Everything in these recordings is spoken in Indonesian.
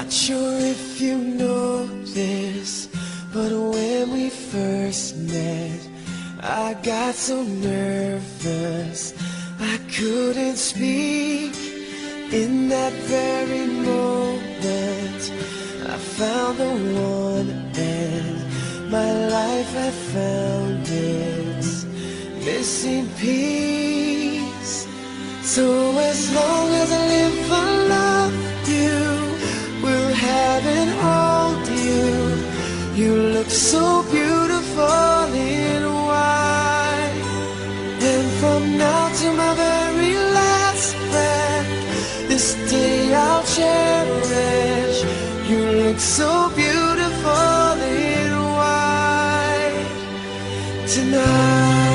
Not sure if you know this, but when we first met, I got so nervous I couldn't speak. In that very moment, I found the one, and my life had found its missing piece. So as long as I live, I love you, will have and hold you. You look so beautiful in white, and from now to my very last breath, this day I'll cherish. You look so beautiful in white tonight.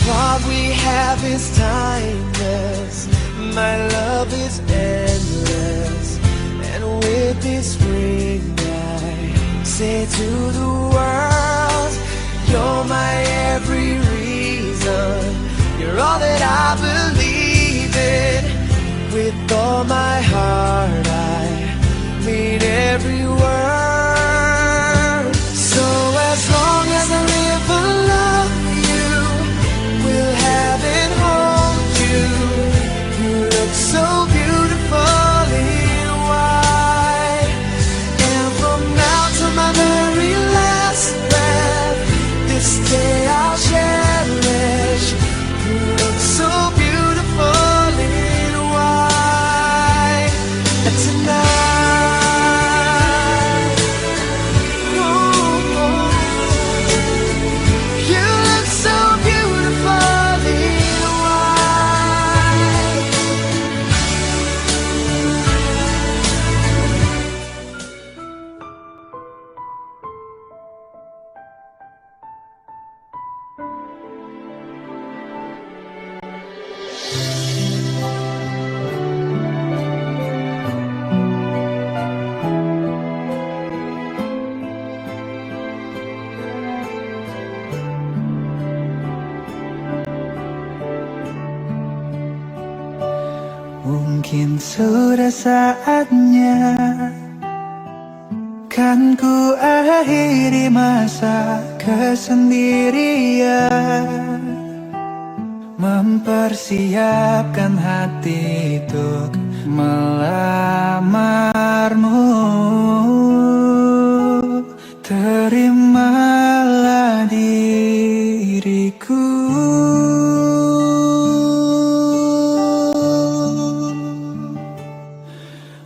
What we have is timeless, my love is endless, and with this ring I say to the world, you're my every reason, you're all that I believe in. With all my heart I mean every word. So as long as I live, I love you, will have and hold you. You look so beautiful in white, and from now to my very last breath, this day I'll cherish. You look so beautiful in white tonight. Ooh, you look so beautiful in white. Mungkin sudah saatnya kan ku akhiri masa kesendirian, mempersiapkan hati untuk melamarmu. Terimalah diriku,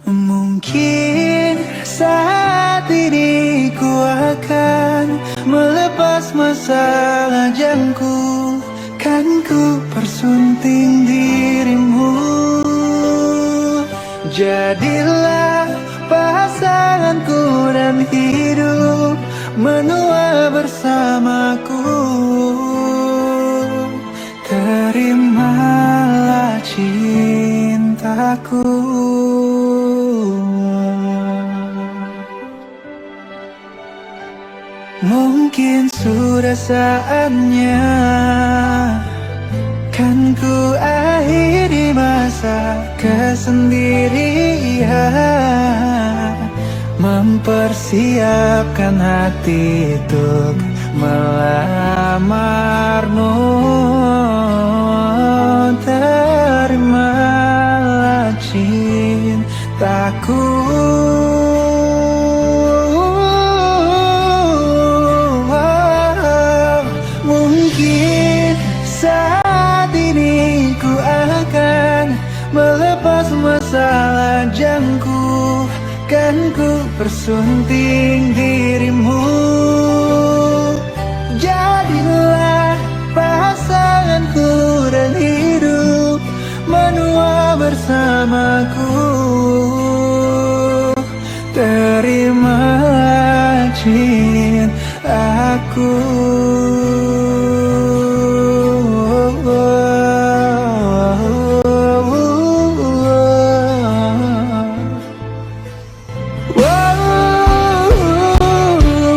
mungkin saat ini ku akan melepas masa lajangku, kan ku persunting dirimu. Jadilah pasanganku dan hidup menua bersamaku. Terimalah cintaku. Mungkin sudah saatnya kan ku akhiri masa kesendirian, mempersiapkan hati untuk melamarmu. Terimalah cintaku. Mungkin saat ini ku akan melepas masa lajangku, kan ku persunting dirimu. Jadilah pasanganku dan hidup menua bersamaku. Terimalah cintaku.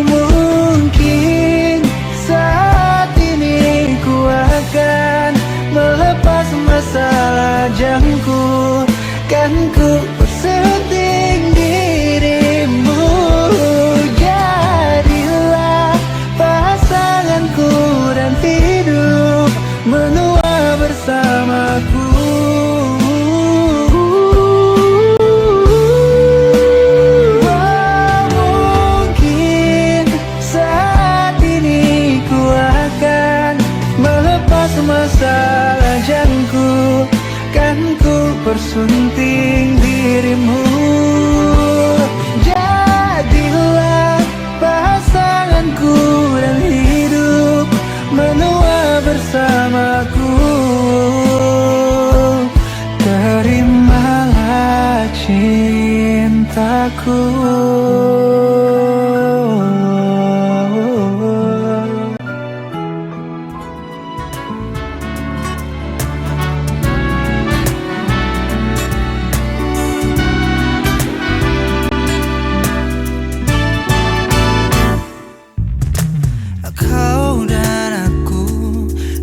Mungkin saat ini ku akan melepas masa lajangku, kan ku bersenting dirimu. Jadilah pasanganku dan hidup menua bersamaku. Mungkin saat ini ku akan melepas masa lajangku, kan ku bersunting dirimu. Jadilah pasanganku dan hidup menua bersamaku. Terimalah cintaku. Kau dan aku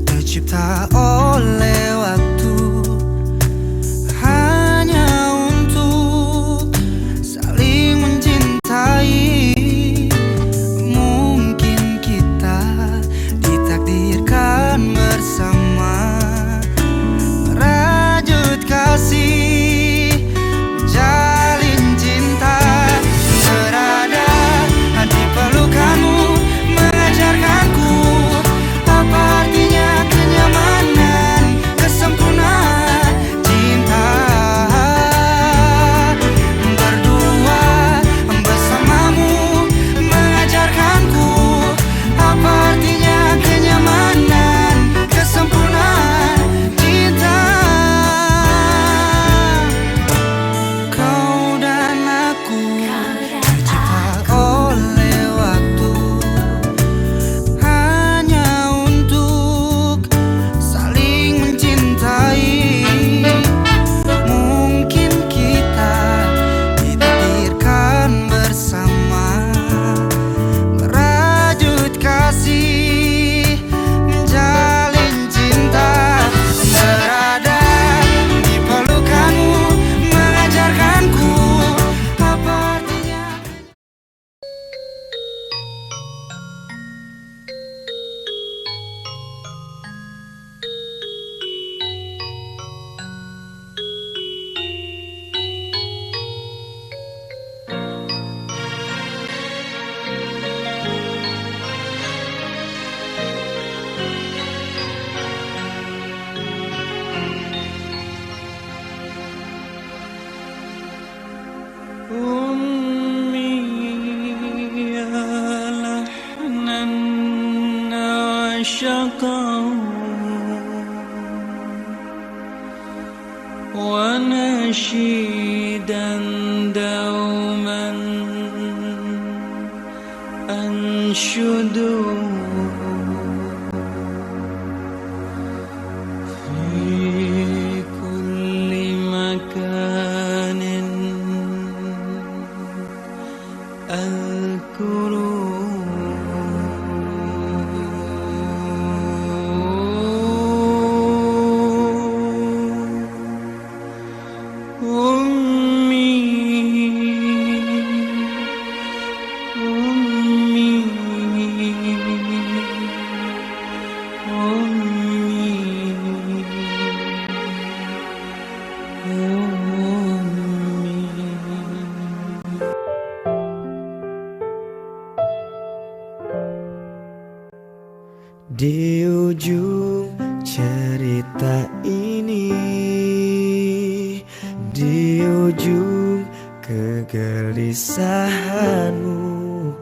tercipta oleh waktu, hanya untuk saling mencintai. Mungkin kita ditakdirkan bersama, merajut kasih, jalin cinta, berada di pelukanmu, mengajarkanku apa artinya kenyamanan, kesempurnaan cinta. Berdua bersamamu, mengajarkanku apa artinya kenyamanan, kesempurnaan cinta. Kau dan aku tercipta oleh waktu, hanya untuk saling mencintai. Mungkin kita ditakdirkan bersama, merajut kasih, menjalin cinta, berada di pelukanmu, mengajarkanku apa artinya. أمي يا لحنا عشقه ونشيدا دوما أنشده في كل مكان Di ujung cerita ini, di ujung kegelisahanmu,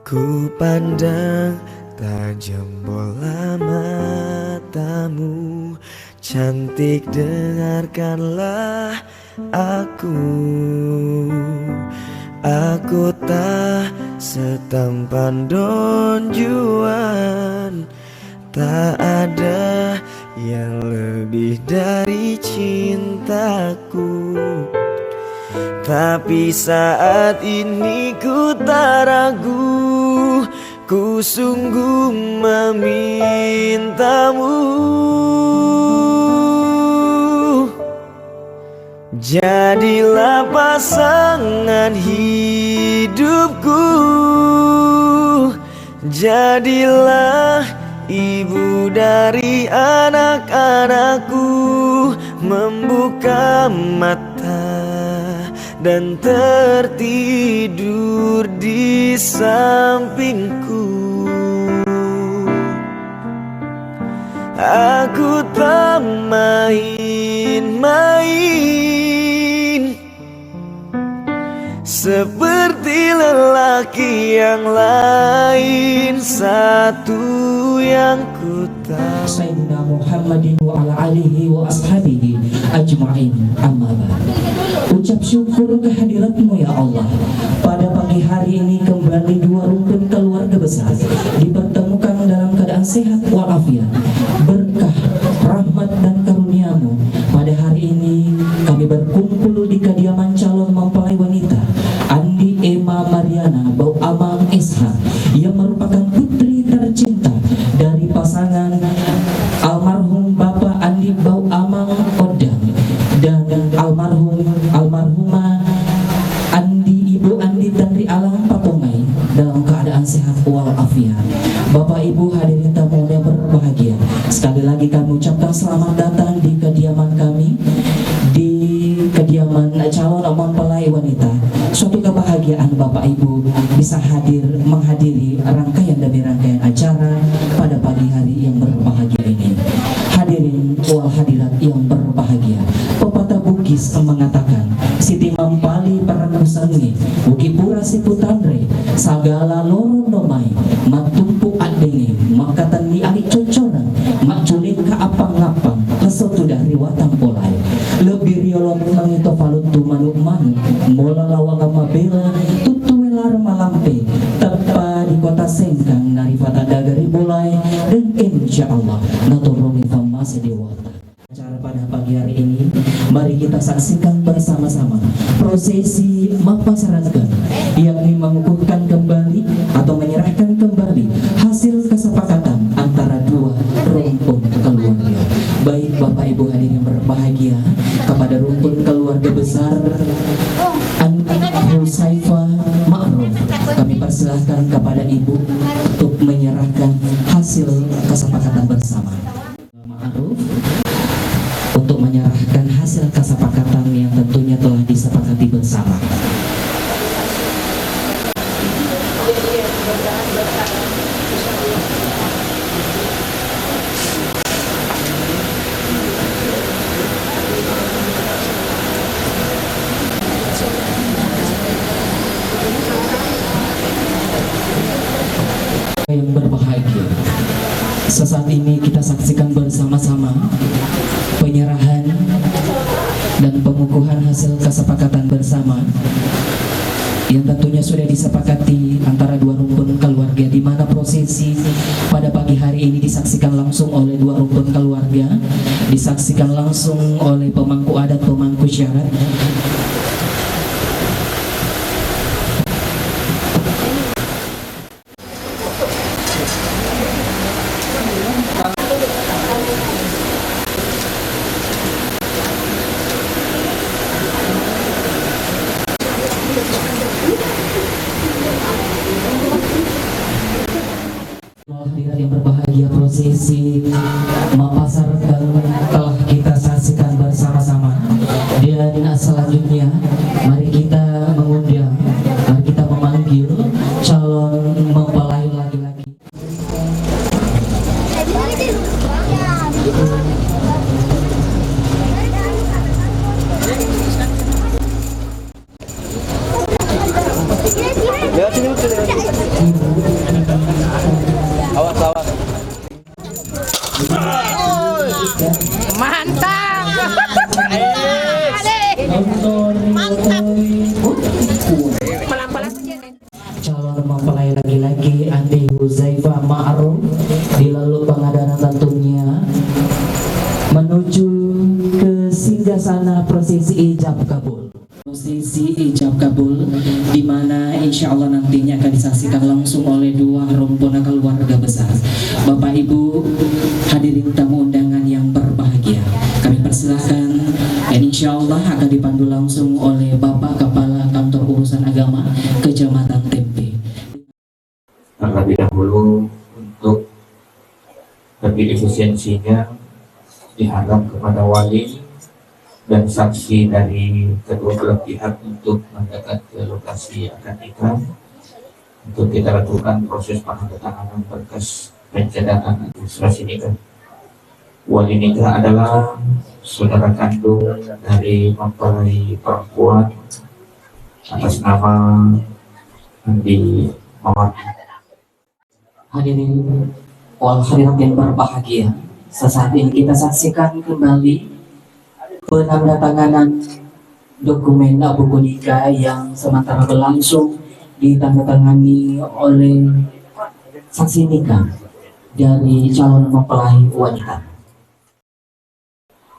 ku pandang tajam bola matamu. Cantik, dengarkanlah aku. Aku tak setampan Don Juan, tak ada yang lebih dari cintaku. Tapi saat ini ku tak ragu, ku sungguh memintamu. Jadilah pasangan hidupku, jadilah ibu dari anak-anakku. Membuka mata dan tertidur di sampingku. Aku tak main-main seperti lelaki yang lain. Satu yang ku tahu, Sayyidina Muhammadin wa ala alihi wa ashabihi ajma'in, amma ba'd. Ucap syukur kehadiratmu ya Allah. Pada pagi hari ini kembali dua rukun keluarga besar dipertemukan dalam keadaan sehat walafiat, berkah, rahmat dan karuniamu. Pada hari ini kami berkumpul di kediaman calon mempelai wanita Andi Emma Mariana Bau Amang Ishak, yang merupakan putri tercinta dari pasangan almarhum Bapak Andi Bau Amang Odang dan almarhumah Andi Ibu Andi Tandri Alang Papungai dalam keadaan sehat walafiat. Bapak Ibu hadirin tamu yang berbahagia, sekali lagi kami ucapkan selamat datang di kediaman kami, di kediaman calon mempelai wanita. Suatu kebahagiaan Bapak Ibu bisa menghadiri rangkaian demi rangkaian acara pada pagi hari yang berbahagia ini. Hadirin wal hadirat yang berbahagia, pepatah Bugis mengatakan, Siti Mampali Paranusangi Buki Pura Siputandre Sagala loro nomai matumpu adenge makatan ni ali cocoran maculin ka apang-apang kesotu dari watang polai lebih riolong mangito falutu manuk-manuk mola lawang mabela tutu welar malampe tepa di kota Sengkang dari fata dagari bolai. Dan insya Allah naturuni famasi dewata. Acara pada pagi hari ini, mari kita saksikan bersama-sama prosesi mapasaratan, yakni mengukuhkan kembali atau menyerahkan kembali hasil kesepakatan antara dua rumpun keluarga. Baik Bapak Ibu hadirin yang berbahagia, kepada rumpun keluarga besar Husaifah Ma'ruf, kami persilahkan kepada Ibu untuk menyerahkan hasil kesepakatan bersama. Ma'ruf untuk menyerahkan hasil kesepakatan yang tentunya telah disepakati bersama. Yang berbahagia, sesaat ini kita saksikan bersama-sama penyerahan dan pengukuhan hasil kesepakatan bersama yang tentunya sudah disepakati antara dua rumpun keluarga, di mana prosesi pada pagi hari ini disaksikan langsung oleh dua rumpun keluarga, disaksikan langsung oleh pemangku adat, pemangku syarat. Hadirat yang berbahagia, prosesi mapasar telah kita saksikan bersama-sama. Dan selanjutnya mari kita mengundang, mari kita memanggil calon mempelai laki-laki. Awas, awas. Mantap. Mantap. Pelan-pelan saja. Calon mempelai laki-laki Andi Husaifah Ma'ruf dilalui pengadaran tentunya menuju ke singgasana prosesi ijab kabul. Prosesi ijab kabul di mana insya Allah nantinya akan disaksikan langsung oleh dua rombongan keluarga besar. Bapak Ibu hadirin tamu undangan yang berbahagia, kami persilahkan Dan insya Allah akan dipandu langsung oleh Bapak Kepala Kantor Urusan Agama Kecamatan Tempe. Terlebih dahulu untuk lebih efisiensinya diharap kepada wali dan saksi dari kedua belah pihak untuk mendekat ke lokasi akad nikah untuk kita lakukan proses penandatanganan berkas pencetakan administrasi nikah. Wali nikah adalah saudara kandung dari mempelai perempuan atas nama Andi Mawar. Hadirin wal hadirat yang berbahagia, sesaat ini kita saksikan kembali penandatanganan dokumen buku nikah yang sementara berlangsung ditandatangani oleh saksi nikah dari calon mempelai wanita.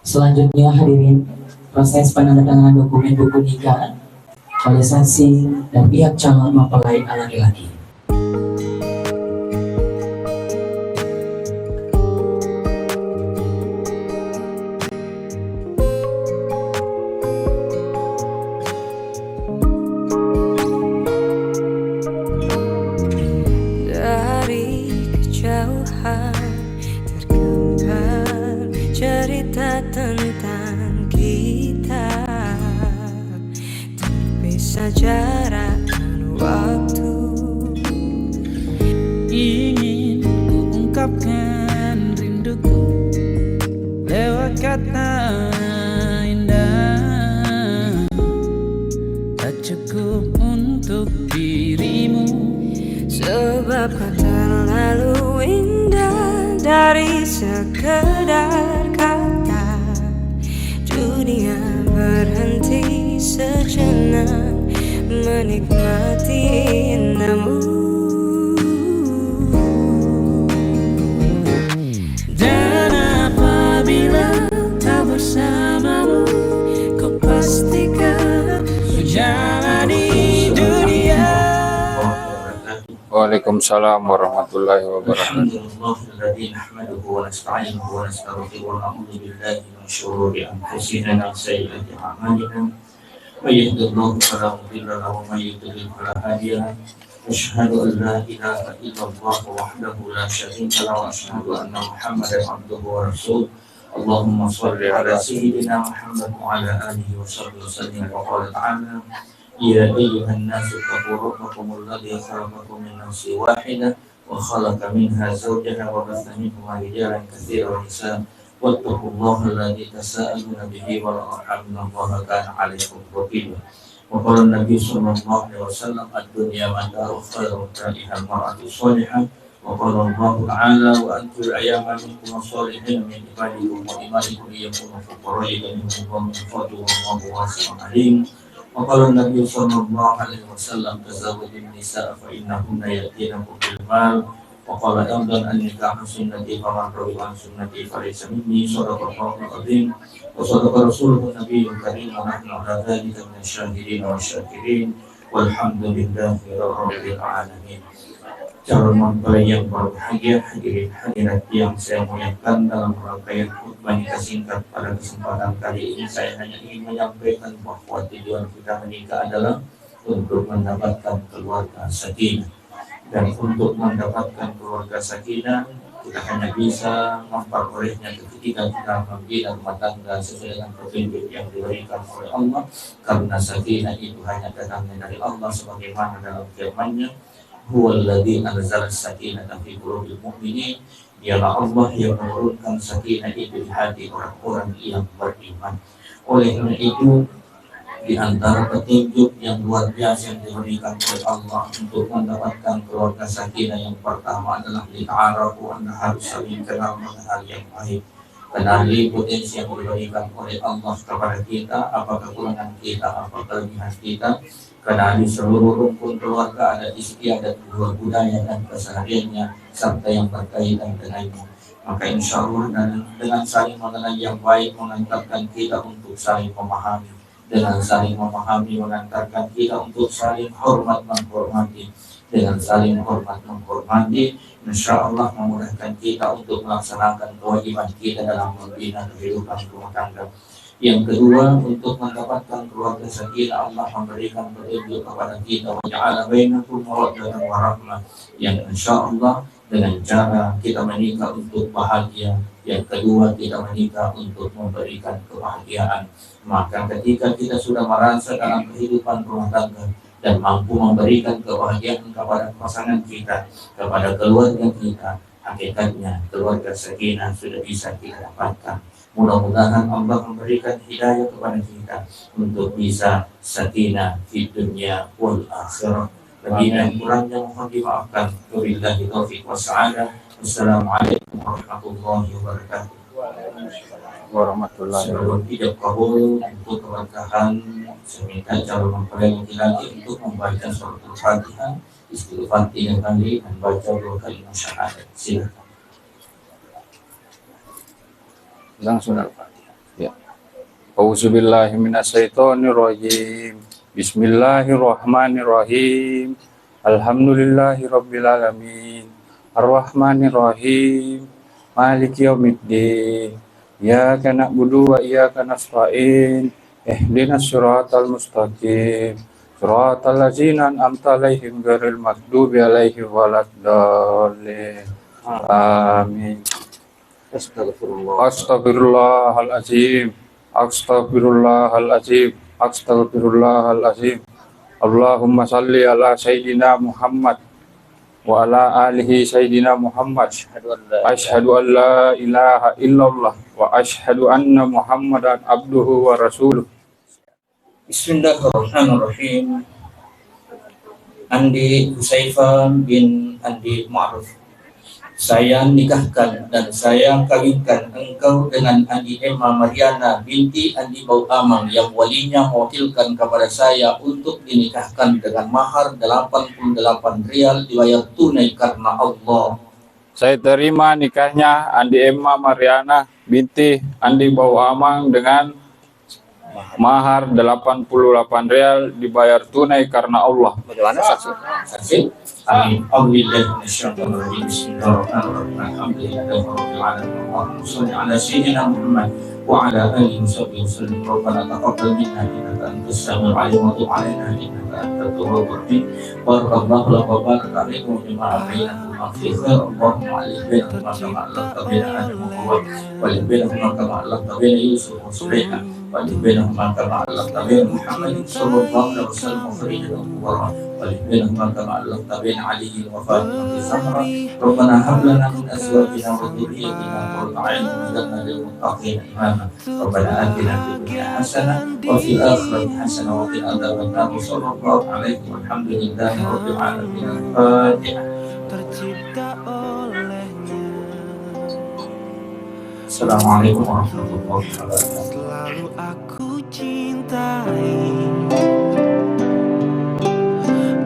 Selanjutnya hadirin, proses penandatanganan dokumen buku nikah oleh saksi dan pihak calon mempelai laki-laki. Dari kejauhan tergambar cerita tentang kita, terpisah jarak dan waktu. Ingin ku ungkapkan rinduku lewat kata indah, tak cukup untuk dirimu. Sebab kau terlalu indah dari sekedar kata. Dunia berhenti sejenak menikmati indahmu. Dan apabila tak bersamamu, kau pastikan menjalani dunia. Waalaikumsalam warahmatullahi wabarakatuh. Alhamdulillahilladzi nahmaduhu wa nasta'inuhu wa nastaghfiruh wa na'udzu billahi min shururi anfusina wa sayyiati a'malina. May yahdihillahu fala mudilla lahu wa may yudlil fala hadiya lahu. Asyhadu an la ilaha illallah wahdahu la syarika lahu wa asyhadu anna Muhammadan abduhu wa rasuluh. Allahumma shalli ala sayyidina Muhammad wa ala alihi wa sahbihi wa sallim. Wa qala ta'ala يا أيها الناس اتقوا ربكم الذي خلقكم من نفس واحدة وخلق منها زوجها وبث منهما رجالا كثيرا ونساء واتقوا الله الذي تساءلون به والأرحام إن الله كان عليكم رقيبا. وقال النبي صلى الله عليه وسلم الدنيا متاع خير متاعها المرأة الصالحة. وقال الله تعالى وأنتم الأيام منكم الصالحين من عبادكم وإمائكم ليكونوا فقراء يغنيهم الله من فضله والله واسع عليم. وقال النبي صلى الله عليه وسلم تزوجوا النساء فإنهن يأتينكم بالمال. وقال أيضا النكاح سنتي فمن رغب عن سنتي فليس مني. صدق الله العظيم وصدق رسوله النبي الكريم ونحن على ذلك من الشاهدين والشاكرين والحمد لله رب العالمين. Calon mempelai yang berbahagia, hadirin hadirat yang saya muliakan, dalam rangkaian khutbah nikah singkat pada kesempatan kali ini saya hanya ingin menyampaikan bahwa tujuan kita menikah adalah untuk mendapatkan keluarga sakinah, dan untuk mendapatkan keluarga sakinah kita hanya bisa memperolehnya ketika kita membina rumah tangga sesuai dengan petunjuk yang diberikan oleh Allah, karena sakinah itu hanya datangnya dari Allah sebagaimana dalam firman-Nya, huwallazi anzala as-sakinata fi qulubil mu'minin. Dialah Allah yang menurunkan sakinah itu di hati orang-orang yang beriman. Oleh karena itu, di antara petunjuk yang luar biasa yang diberikan oleh Allah untuk mendapatkan keluarga sakinah, yang pertama adalah lita'arafu, Anda harus saling kenal mengenal yang baik. Kenali potensi yang diberikan oleh Allah kepada kita, apa kekurangan kita, apa kelebihan kita. Kenali seluruh rukun keluarga, ada istiadat, luar budaya dan kesehariannya, serta yang berkaitan dengannya. Maka insya Allah dengan saling mengenal yang baik mengantarkan kita untuk saling memahami. dengan saling memahami, mengantarkan kita untuk saling hormat menghormati, dengan saling hormat menghormati, insya Allah memudahkan kita untuk melaksanakan kewajiban kita dalam membina kehidupan rumah tangga. Yang kedua, untuk mendapatkan keluarga sakinah, Allah memberikan petunjuk kepada kita wa ja'ala bainakum mawaddatan wa rahmah, yang insya Allah dengan cara kita menikah untuk bahagia. Yang kedua, kita menikah untuk memberikan kebahagiaan. Maka ketika kita sudah merasa dalam kehidupan rumah tangga dan mampu memberikan kebahagiaan kepada pasangan kita, kepada keluarga kita, hakikatnya keluarga sakinah sudah bisa kita dapatkan. Mudah-mudahan Allah memberikan hidayah kepada kita untuk bisa sakinah di dunia wal akhirah. Lebih dan kurangnya mohon dimaafkan. Wabillahi taufiq wassalam. Wassalamualaikum warahmatullahi wabarakatuh. Warahmatullahi Sebelum tidak kabul untuk keberkahan, saya minta calon mempelai laki-laki untuk membaca suratul Fatihah, istighfar 3 kali dan baca 2 kalimat syahadat. Silakan. langsung Al-Fatihah. Ya. Auzubillahi minasyaitonirrajim. Bismillahirrahmanirrahim. Alhamdulillahi rabbil alamin. Arrahmanirrahim. Maliki yaumiddin. Iyyaka na'budu wa iyyaka nasta'in. Ihdinas siratal mustaqim. Siratal ladzina an'amta 'alaihim ghairil maghdubi 'alaihim waladdallin. Amin. Astaghfirullahaladzim. Astaghfirullahaladzim. Astaghfirullahaladzim. Allahumma salli ala Sayyidina Muhammad wa ala alihi Sayyidina Muhammad. Ashhadu an la ilaha illallah wa ashhadu anna Muhammadan abduhu wa rasuluh. Bismillahirrahmanirrahim. Andi Husayfa bin Andi Ma'ruf. Saya nikahkan dan saya kawinkan engkau dengan Andi Emma Mariana binti Andi Bau Amang yang walinya mewakilkan kepada saya untuk dinikahkan dengan mahar 88 rial dibayar tunai karena Allah. Saya terima nikahnya Andi Emma Mariana binti Andi Bau Amang dengan mahar 88 rial dibayar tunai karena Allah. Bagaimana saksi? Saksi? Amin. Alhamdulillah. Bismillahirrahmanirrahim. Alhamdulillahirabbil alamin. Allahumma shalli ala sayyidina Muhammad wa ala alihi wasallam. Rabbana taqabbal minna innaka antas samiul alim wa tub alaina innaka antat tawwabur rahim. Barakallahu lana wa baraka alaikum bima bainakum fi khair. Allahumma alif bainahuma kama allafta baina Adam wa Hawa wa alif bainahuma kama allafta baina Yusuf wa Sulaiman wa alif bainahuma kama allafta baina Muhammad sallallahu alaihi wasallam wa farijan wa ولبينهما كما علقت بين علي وفاطمة الزهراء ربنا هب لنا من أزواجنا وذريتنا قرة أعين واجعلنا للمتقين إماما ربنا آتنا في الدنيا حسنة وفي الآخرة حسنة وقنا عذاب النار وصلى الله عليه والحمد لله رب العالمين. الفاتحة. Assalamualaikum warahmatullahi wabarakatuh. Selalu aku cintai,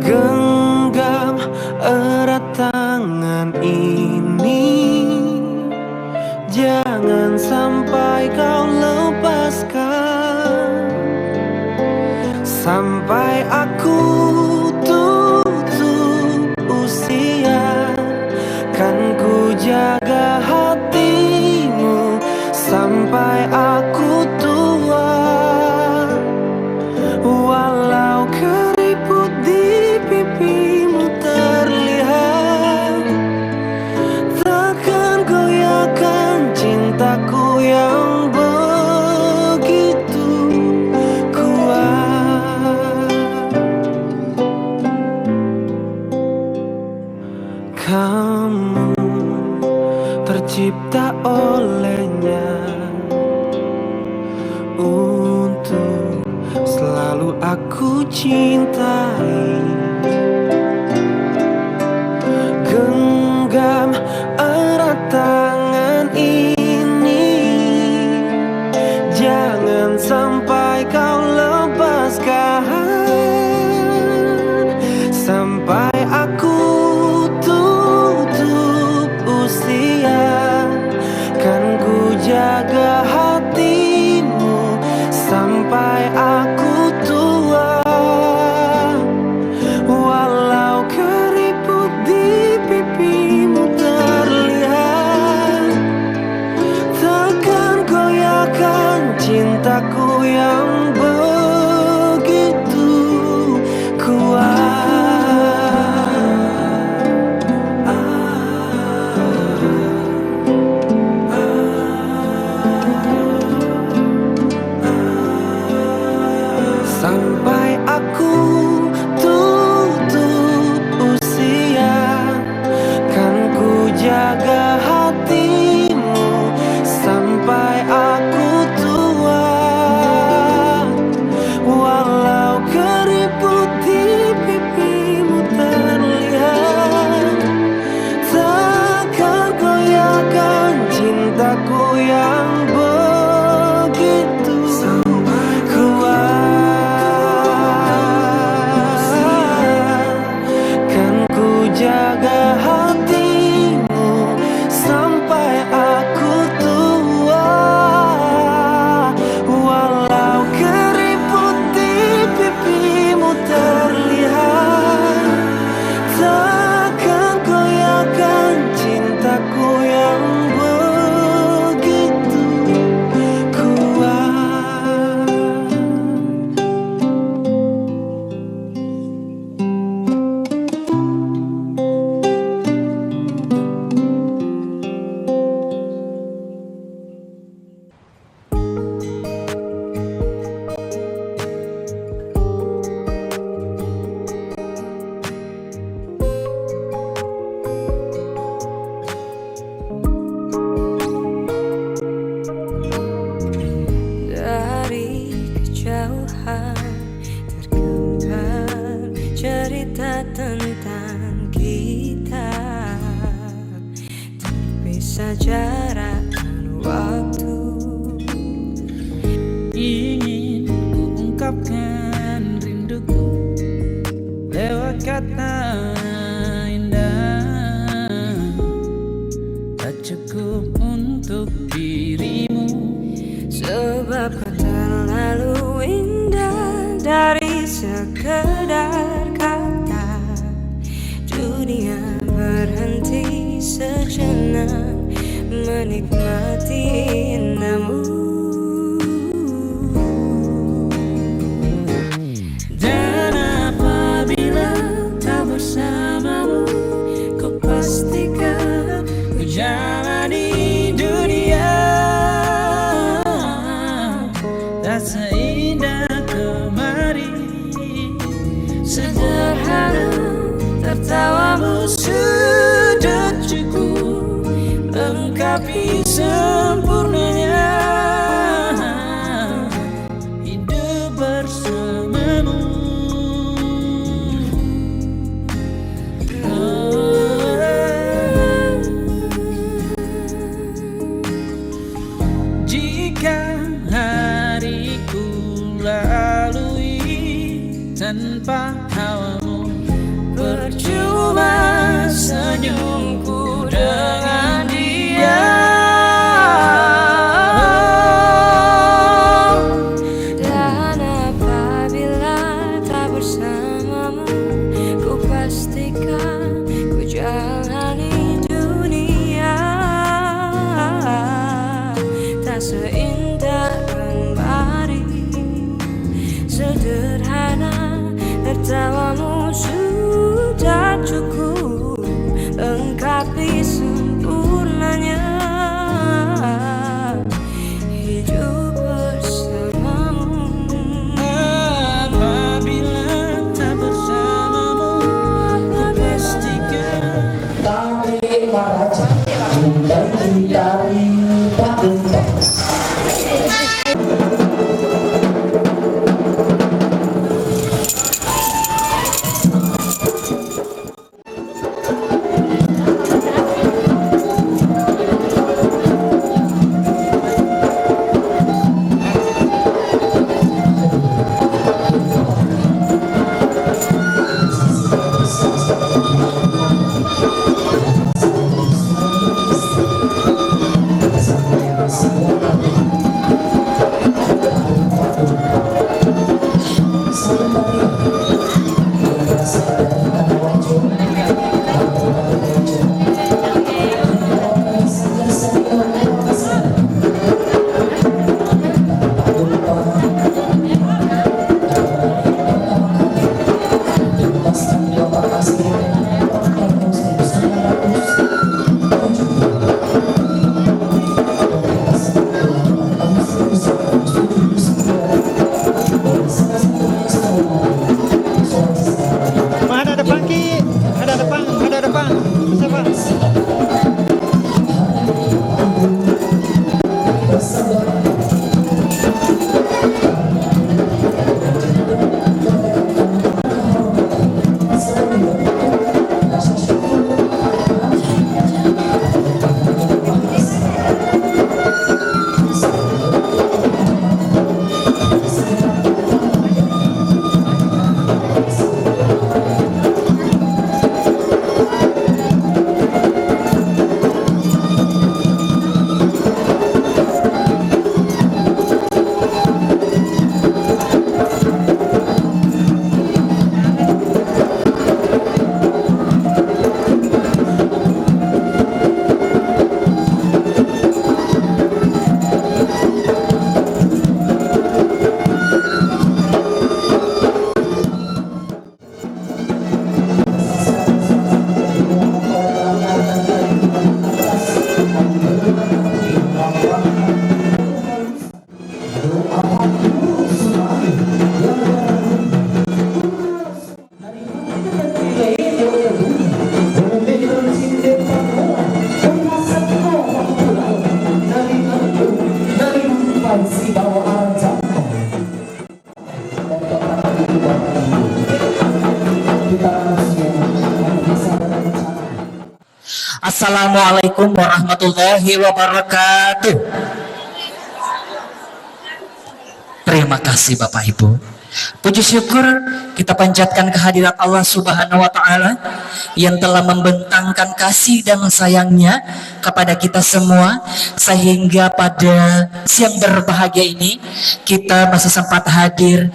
genggam erat tangan ini, jangan sampai kau lepaskan, sampai aku tutup usia, kan ku jaga hatimu sampai aku tua. Walau keriput di pipimu terlihat, takkan goyahkan cintaku yang begitu kuat. Kamu tercipta olehnya untuk selalu aku cintai, genggam erat tangan ini, jangan sampai kau lepaskan, sampai aku tutup usia, kan ku jaga hatimu sampai aku sampai aku tutup usia. Kan ku jaga hatimu sampai aku tua. Walau keriput di pipimu terlihat, takkan goyahkan cintaku yang begitu kuat. Kan ku jaga hatimu sampai aku tua. Walau keriput di pipimu terlihat, takkan goyahkan cintaku yang begitu kuat. Dari kejauhan tergambar cerita tentang kita, terpisah jarak dan waktu. Ingin ku ungkapkan rinduku lewat kata indah, tak cukup untuk dirimu. Sebab kau terlalu indah dari sekedar kata. Dunia berhenti sejenak menikmati indahmu. Dan apabila tak bersamamu, kau pastikan ku jalani dunia tak seindah kemarin. Sederhana tertawamu sudah cukup lengkapi sempurnanya hidup bersamamu. Jika hariku lalui tanpa hawamu, percuma senyumku dengan dia. Dan apabila tak bersamamu, ku pastikan ku jalani dunia tak seindah kemarin. Sederhana tertawamu sudah cukup lengkapi sempurnanya hidup bersamamu. apabila tak bersamamu, ku pastikan Tarik maraja, dari tak gentar. Thank you. Assalamualaikum warahmatullahi wabarakatuh. Terima kasih Bapak Ibu. Puji syukur kita panjatkan kehadirat Allah Subhanahu wa Ta'ala yang telah membentangkan kasih dan sayangnya kepada kita semua, sehingga pada siang berbahagia ini kita masih sempat hadir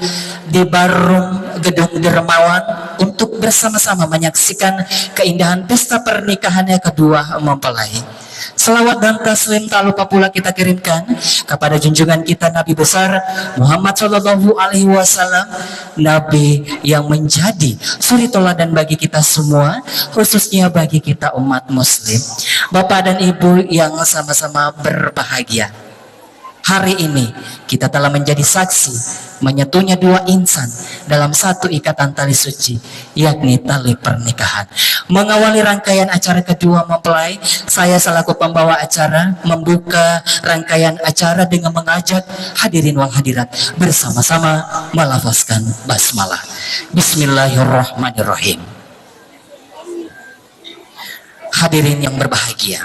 di Barum Gedung Dermawan untuk bersama-sama menyaksikan keindahan pesta pernikahannya kedua mempelai. Selawat dan taslim tak lupa pula kita kirimkan kepada junjungan kita Nabi besar Muhammad Shallallahu Alaihi Wasallam, Nabi yang menjadi suri teladan bagi kita semua, khususnya bagi kita umat Muslim. Bapak dan Ibu yang sama-sama berbahagia, hari ini kita telah menjadi saksi menyatunya dua insan dalam satu ikatan tali suci, yakni tali pernikahan. Mengawali rangkaian acara kedua mempelai, saya selaku pembawa acara membuka rangkaian acara dengan mengajak hadirin wal hadirat bersama-sama melafazkan basmalah. Bismillahirrahmanirrahim. Hadirin yang berbahagia,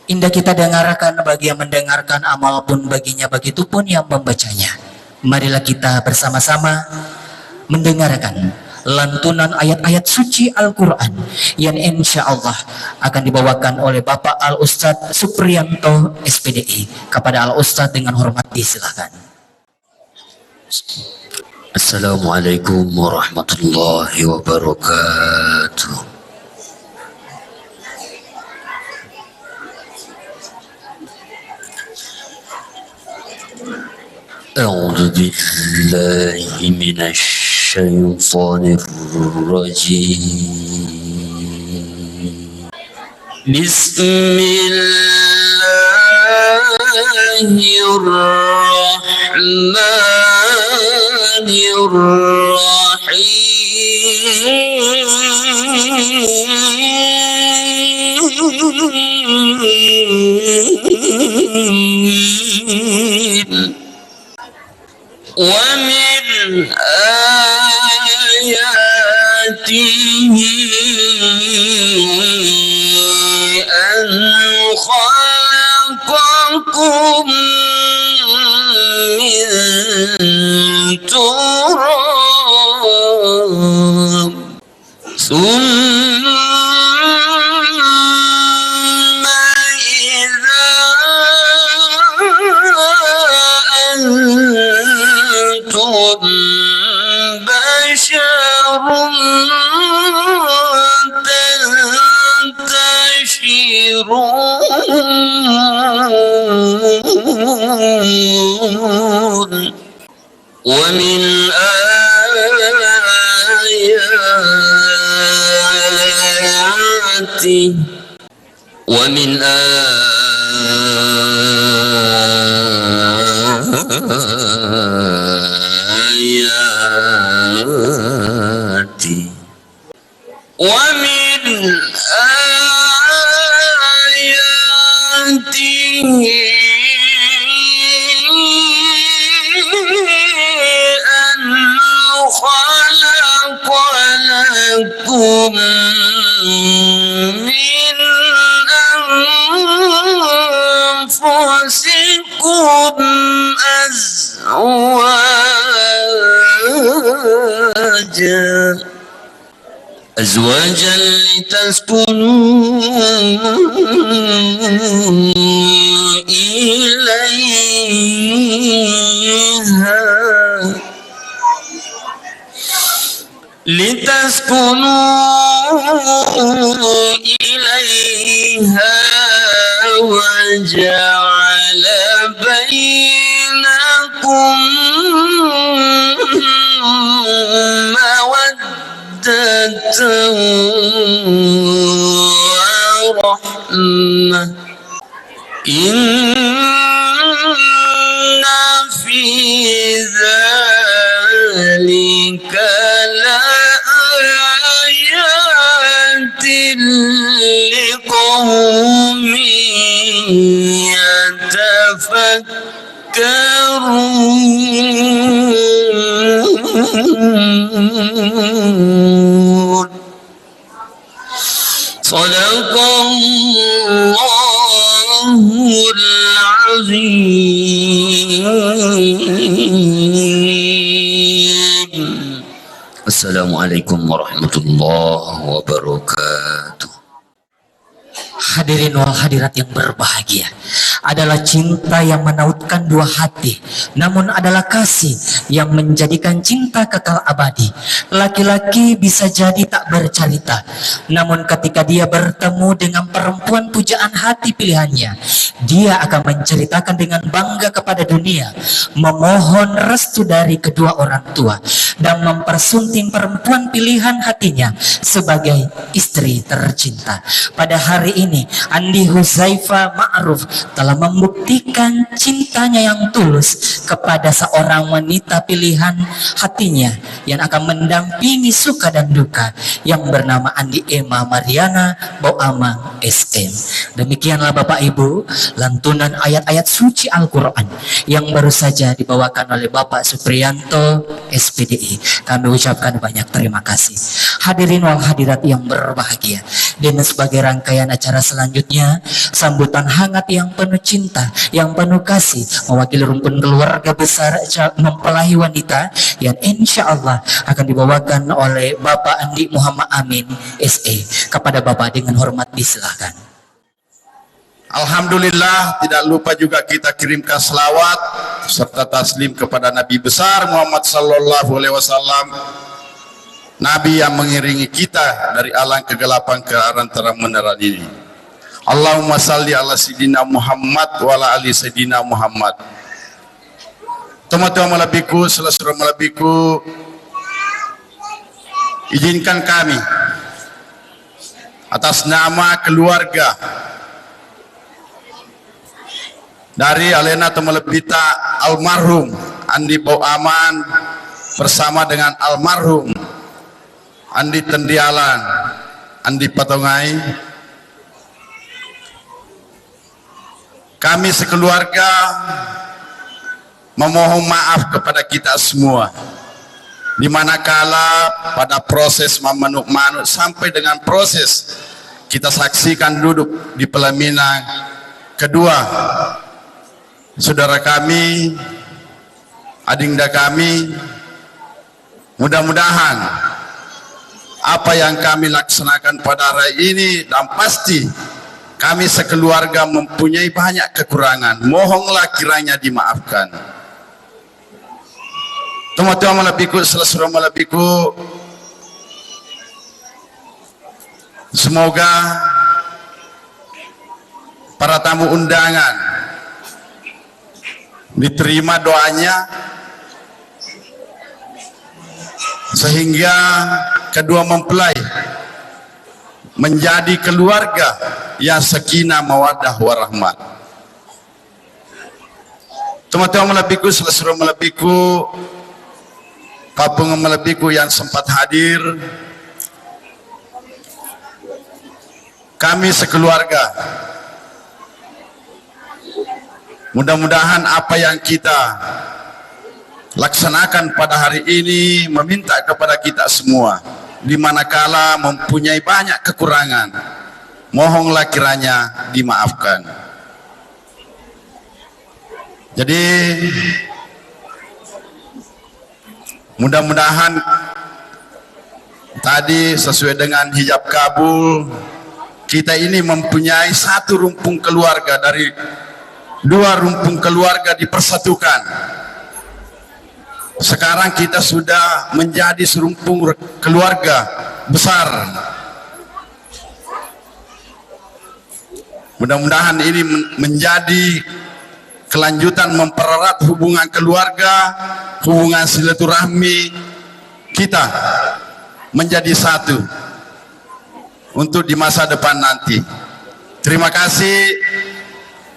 indah kita dengarkan bagi yang mendengarkan, amal pun baginya, begitu pun yang membacanya. Marilah kita bersama-sama mendengarkan lantunan ayat-ayat suci Al-Quran yang insya Allah akan dibawakan oleh Bapak Al-Ustadz Supriyanto SPDI. Kepada Al-Ustadz dengan hormat disilakan. Assalamualaikum warahmatullahi wabarakatuh. أعوذ بالله من الشيطان الرجيم. بسم الله الرحمن الرحيم. ومن آياته أن خلقكم من تراب ثم إذا أنتم بشر تنتشرون. ومن آياته أن خلق لكم من أنفسكم أزواجا لتسكنوا إليها وجعل بينكم مودة ورحمة. إن في ذلك لآيات لقوم يتفكرون. Sadaqallahul azim. Assalamualaikum warahmatullahi wabarakatuh. Hadirin wal hadirat yang berbahagia, adalah cinta yang menautkan dua hati, namun adalah kasih yang menjadikan cinta kekal abadi. Laki-laki bisa jadi tak bercerita, namun ketika dia bertemu dengan perempuan pujaan hati pilihannya, dia akan menceritakan dengan bangga kepada dunia, memohon restu dari kedua orang tua, dan mempersunting perempuan pilihan hatinya sebagai istri tercinta. Pada hari ini Andi Huzaifa Ma'ruf telah membuktikan cintanya yang tulus kepada seorang wanita pilihan hatinya yang akan mendampingi suka dan duka, yang bernama Andi Emma Mariana Boamang SM. Demikianlah Bapak Ibu lantunan ayat-ayat suci Al-Quran yang baru saja dibawakan oleh Bapak Supriyanto SPDI. Kami ucapkan banyak terima kasih. Hadirin wal hadirat yang berbahagia, dan sebagai rangkaian acara selanjutnya, sambutan hangat yang penuh cinta, yang penuh kasih, mewakili rumpun keluarga besar mempelahi wanita, yang insya Allah akan dibawakan oleh Bapak Andi Muhammad Amin SE. Kepada Bapak dengan hormat disilahkan. Alhamdulillah, tidak lupa juga kita kirimkan selawat serta taslim kepada Nabi besar Muhammad sallallahu alaihi wasallam, Nabi yang mengiringi kita dari alam kegelapan ke arah terang menerang ini. Allahumma salli ala Sayyidina Muhammad wa ala ali Sayyidina Muhammad. Teman-teman malabiku, saudara malabiku, izinkan kami atas nama keluarga dari Alena Temelebita almarhum Andi Boaman bersama dengan almarhum Andi Tendialan, Andi Patongai, kami sekeluarga memohon maaf kepada kita semua, di manakala pada proses memanuk-manuk sampai dengan proses kita saksikan duduk di pelaminan kedua saudara kami, adinda kami. Mudah-mudahan apa yang kami laksanakan pada hari ini, dan pasti kami sekeluarga mempunyai banyak kekurangan, mohonlah kiranya dimaafkan. Teman-teman malabiku, saudara malabiku, semoga para tamu undangan diterima doanya, sehingga kedua mempelai menjadi keluarga yang sakinah mawaddah warahmat. Teman-teman malabiku, saudara malabiku, kampung malabiku yang sempat hadir, kami sekeluarga mudah-mudahan apa yang kita laksanakan pada hari ini meminta kepada kita semua, di manakala mempunyai banyak kekurangan, mohonlah kiranya dimaafkan. Jadi mudah-mudahan tadi sesuai dengan hijab kabul, kita ini mempunyai satu rumpun keluarga, dari dua rumpun keluarga dipersatukan. Sekarang kita sudah menjadi serumpun keluarga besar. Mudah-mudahan ini menjadi kelanjutan mempererat hubungan keluarga, hubungan silaturahmi kita menjadi satu untuk di masa depan nanti. Terima kasih.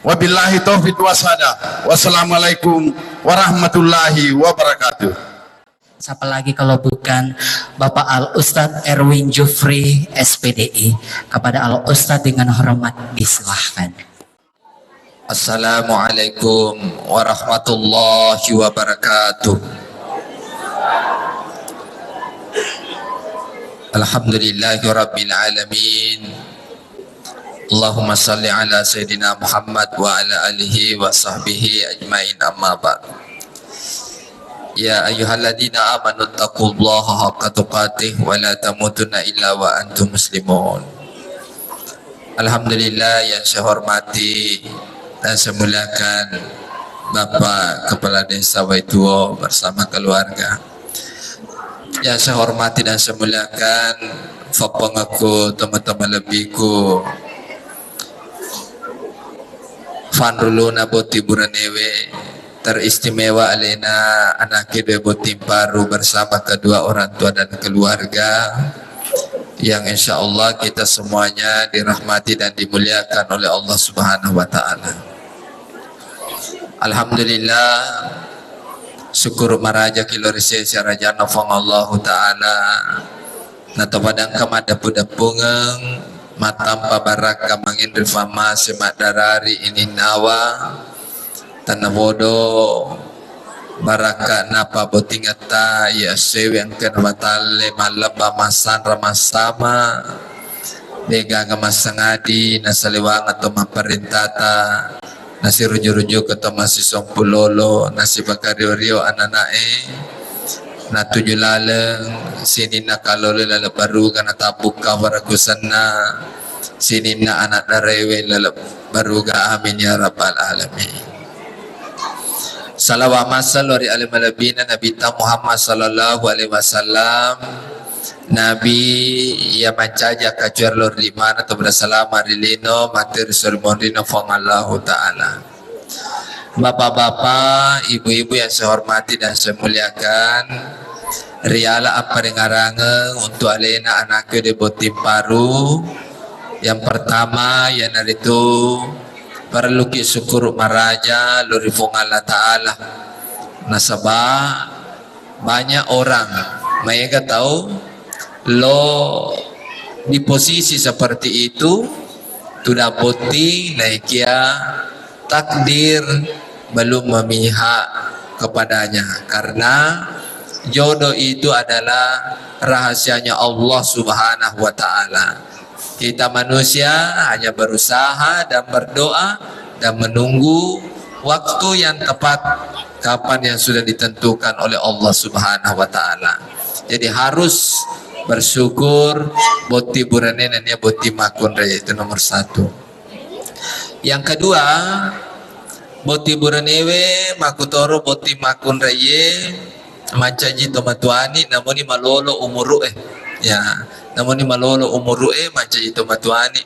Wabillahi taufiq wasada. Wassalamualaikum warahmatullahi wabarakatuh. Siapa lagi kalau bukan Bapak Al-Ustadz Erwin Jufri SPDI. Kepada Al-Ustadz dengan hormat disilahkan. Assalamualaikum warahmatullahi wabarakatuh. Alhamdulillahi rabbil alamin. Allahumma salli ala Sayyidina Muhammad wa ala alihi wa sahbihi ajmain amma ba'd. Ya ayyuhalladzina amanu taqullaha haqqa tuqatih wa la tamutunna illa wa antum muslimun. Alhamdulillah yang saya hormati dan saya muliakan Bapak Kepala Desa Waituo bersama keluarga. Yang saya hormati dan saya muliakan Fapengaku teman-teman lebihku Fanruluna Boti Buranewe, teristimewa alena anak kedua Boti Paru bersama kedua orang tua dan keluarga yang insya Allah kita semuanya dirahmati dan dimuliakan oleh Allah Subhanahu wa Ta'ala. Alhamdulillah, syukur maraja kilorisi raja nafang Allah Ta'ala nato padang kamada pudapungang matam pabaraka mangin rifama semak darari ini nawa tanawodo baraka napa botingata ya sewe angken batale malaba masan ramasama dega ngamasangadi nasalewang atau maperintata nasi rujuk-rujuk atau masih sompulolo nasi bakario-rio ananae na tujuh laleng sini na kalolo lala baru kana tabuka warakusana sini na anak narewe lala baru ga amin ya rabbal alamin. Salawat masal wari alim alabina Nabi Muhammad sallallahu alaihi wasallam, Nabi yang mencaja kacuar lor di mana atau bersalama rilino mater sermonino fong Allah Ta'ala. Bapak-bapak, ibu-ibu yang saya hormati dan saya muliakan, riala apa dengarange untuk alena anakku di Boti Paru. Yang pertama yang dari itu perlu syukur maraja lurifung Allah Ta'ala. Nasabah banyak orang mereka tahu lo di posisi seperti itu sudah Boti naikia takdir belum memihak kepadanya karena jodoh itu adalah rahasianya Allah Subhanahu wa Ta'ala. Kita manusia hanya berusaha dan berdoa dan menunggu waktu yang tepat kapan yang sudah ditentukan oleh Allah Subhanahu wa Ta'ala. Jadi harus bersyukur Boti Burane dan Boti Makun Raya itu nomor satu. Yang kedua, Boti Buranewe makutoro Boti Makun Raya mancaji tomatuani namoni malolo umuru ya namoni malolo umuru mancaji tomatuani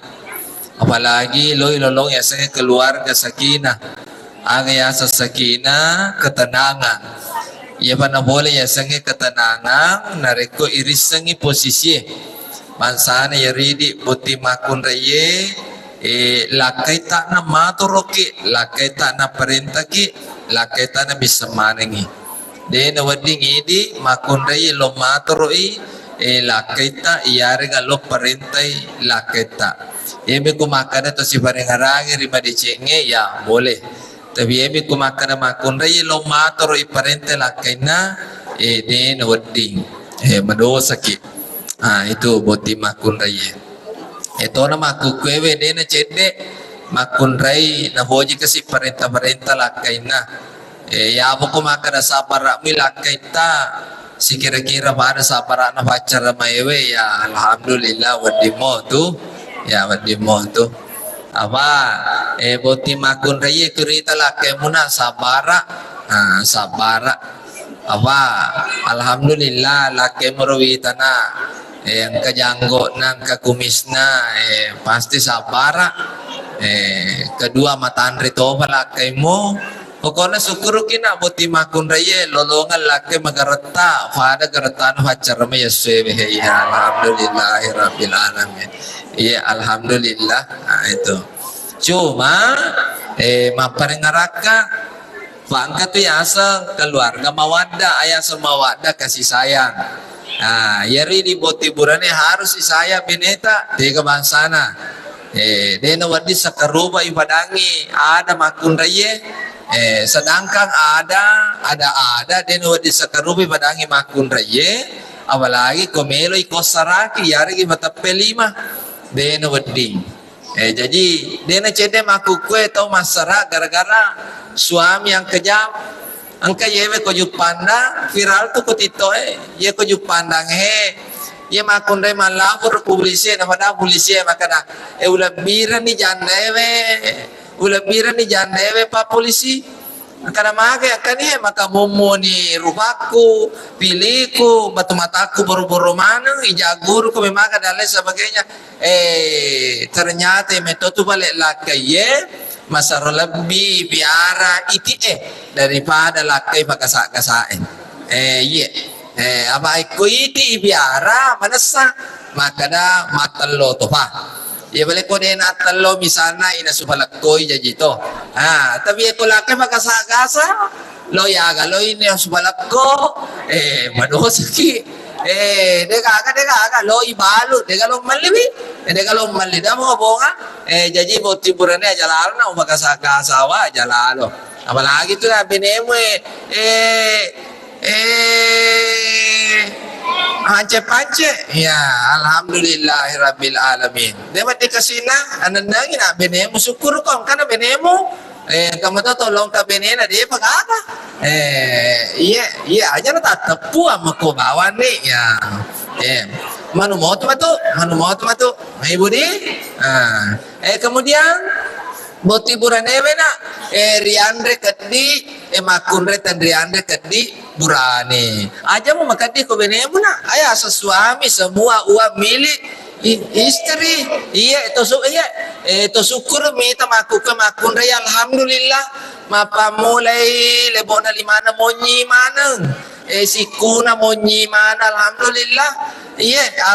apalagi loy lolong ya saya keluarga sakinah ang ya sa sakinah ketenangan ya pana boleh ya sange ketenangan nareko irisangi posisi mansana ya ridi Boti Makun Raya lakai tak na matoroki lakai tak na perintah ki lakai tak na bisa manengi dena wading idi Makun Raya lo matoroi lakai tak iare ga lo perintah lakai tak ebe ko makana to si parengarangi rima di cenge ya boleh tapi ebe ko makana Makun Raya lo matoroi perintah lakai na dena wading madosa ki itu Boti Makun Raya. Ito na makukwewe din na cede Makun Raya na hoji kasi parenta-parenta lakay na yabo ko makana sa para mi lakay ta si kira-kira para sa para na pacara maewe ya alhamdulillah wadi mo tu ya wadi mo tu apa Boti Makun Raya kurita lakay muna sa para apa alhamdulillah lakay mo rawita na yang kejanggo nang kakumis na pasti sabara kedua matan rito palakai mo pokoknya syukur kina Boti Makun Raya lolongan laki magarata pada garatan pacar me yaswe ya alhamdulillahirabbil alamin ya alhamdulillah itu cuma maparingaraka bangka tu yasa keluarga mawadda ayah semawadda kasih sayang. Yari di Boti Burane harus saya bineta di kebangsana. Dena wadi sakaruba ibadangi ada Makun Raya. Sedangkan ada dena wadi sakaruba ibadangi Makun Raya. Apalagi komelo ikosaraki yari ki matape 5 dena wadi. Jadi dia nak cedek maku kue tau masyarakat gara-gara suami yang kejam. Angka yewe ko jupanda viral tu ko tito ye ko jupanda ye makun re malabur publisi na pada polisi makana ulabira ni jandewe pa polisi makana mage akani maka momo ni rupaku piliku batu mataku boro-boro mana ijaguru ko memaga dan lain sebagainya ternyata metodu balik lakai ye masar lebih biara iti daripada lakai pakasa-kasain apa iku iti biara manasa makada matalo to pa ya balik ko din atalo misalnya ina subalakkoy jaji to tapi ko lakai pakasa-kasa lo yaga lo ini subalakko madosaki deka lo ibalu deka lo malibi deka lo malida mo bonga jadi boti burane jalalo na umakasa-kasawa jalalo apalagi tu na binemo pance ya alhamdulillahirabbil alamin dapat dikasina anandangin na binemo syukur ko kana binemo kamu tahu tolong kabinena dia pagaka iya aja na tatapu ama ko bawan ni ya manu mo tu may budi kemudian boti buranewe na riandre kadi makunre tan riandre kadi burane aja mo makadi ko benemo na aya sa suami semua uang milik istri itu syukur minta makukan makun raya alhamdulillah mapa mulai lebona limana monyi mana sikuna monyi mana alhamdulillah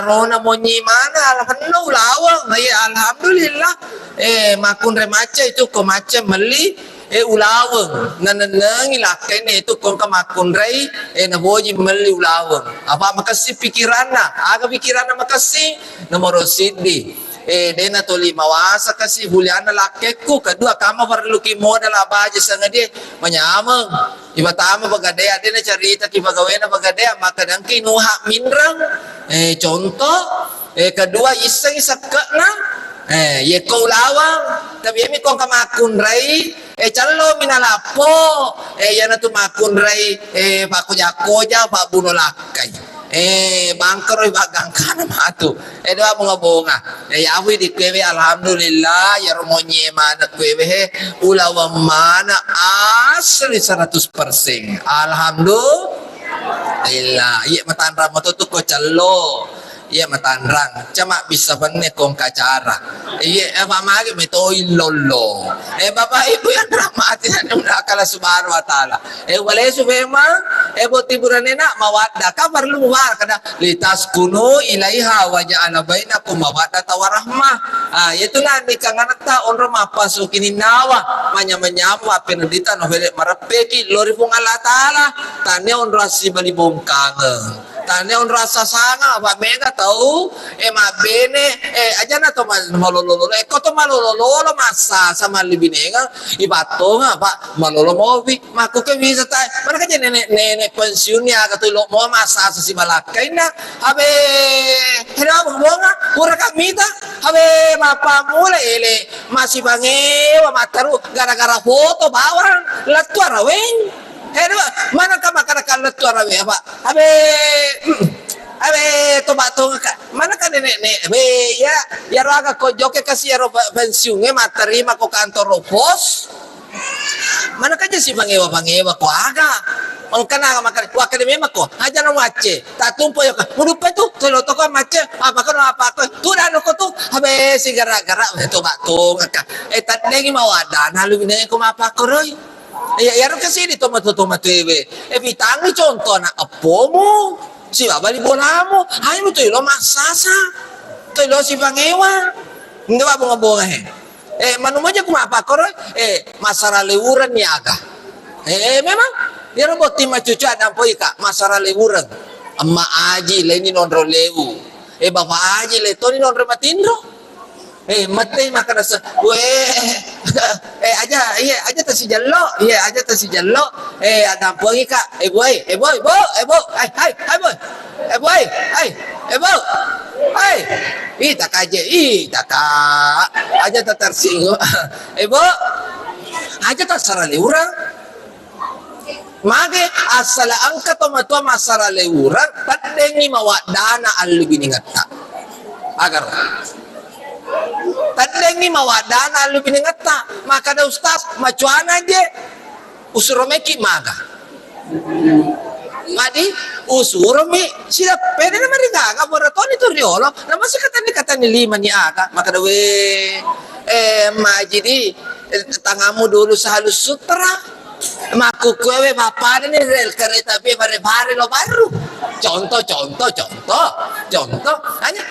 arona monyi mana alhamdulillah lawang alhamdulillah makun remaca itu ko maca meli ulawang nananang ilakai ni itu kong kamakun ray naboji meli ulawang apa makasih pikiran na aga pikiran na makasih nomor sidi dena to limawasa kasi huliana lakekku kedua kama perlu ki modal abaja sanga dia menyamang ibatama bagadea dena cerita ki bagawena bagadea maka dangki nuha minrang contoh kedua iseng sakna ye ko ulawang tapi emi kong kamakun ray callo minalapo yana tu makun ray pak koja pak buno lakai bangkero bagang kana matu doa bunga ya awi di kwewe alhamdulillah ya romonye mana kwewe ulawa mana asli 100% alhamdulillah iya matanra moto tu ko callo iya matanrang cama bisa bane kong kacara iya apa magi meto lolo bapak ibu yang rahmati dan akala subhanahu wa taala wala subema boti buranena mawadda kabar lu war kada litaskunu ilaiha wa ja'ala bainakum mawaddata wa rahmah itulah nikanganata onro mapasukin nawa manya-manyama penedita novele marapeki lori pung Allah taala tane onro asibali bongkang tane on rasa sanga apa mega tahu mabene aja na to malololo ko to malololo masa sama libinega ibato nga pa malolo movi mako ke bisa tay mana ka nenek pensiun ya ka to mo masa sa si balakay na abe hera mo nga pura kamita abe mapa mula ele masih bangewa mataru gara-gara foto bawang latwa raweng mana ka makarakan latwa raweng apa abe to mana ka nenek ya raga ko joke kasi ro pensiun matarima ko kantor pos mana ka si bangewa ko aga on kana makar wa ka de ko aja no mace tatumpo yo ka mudupe tu tolo to ka mace apa ko tu dan ko tu habe si gara-gara to ka tatnegi mawada nalu bine ko mapa ko roy ya ro kasi di tomato bitangi contoh na apo mo si babali bolamo ay mo to lo masasa to lo si bangewa hindi ba bunga manu aja kumapa ko masara lewuran niaga memang ya robot tim cucu ada po ika masara lewuran amma aji leni nonro lewu bapak aji le to ni nonro matindro matay makarasa aja ta si jallo aja ta si jallo ada po ika boy ay boy Ita kaje, aja tak tersinggung. Ibu, aja tak sarali urang. Mage asala angka tomatua masarali urang, tadengi mawadana alubiningatta. Agar tadengi mawadana alubiningatta. Maka da ustaz, macuana je usuromeki maga. Madi usurumi sila pwede naman rin aga moraton ito riolo naman si katani lima ni aga maka daw majidi tangamu dulu sa halus sutra makukwewe mapada ni rel kereta api bare-bare lo baru contoh hanya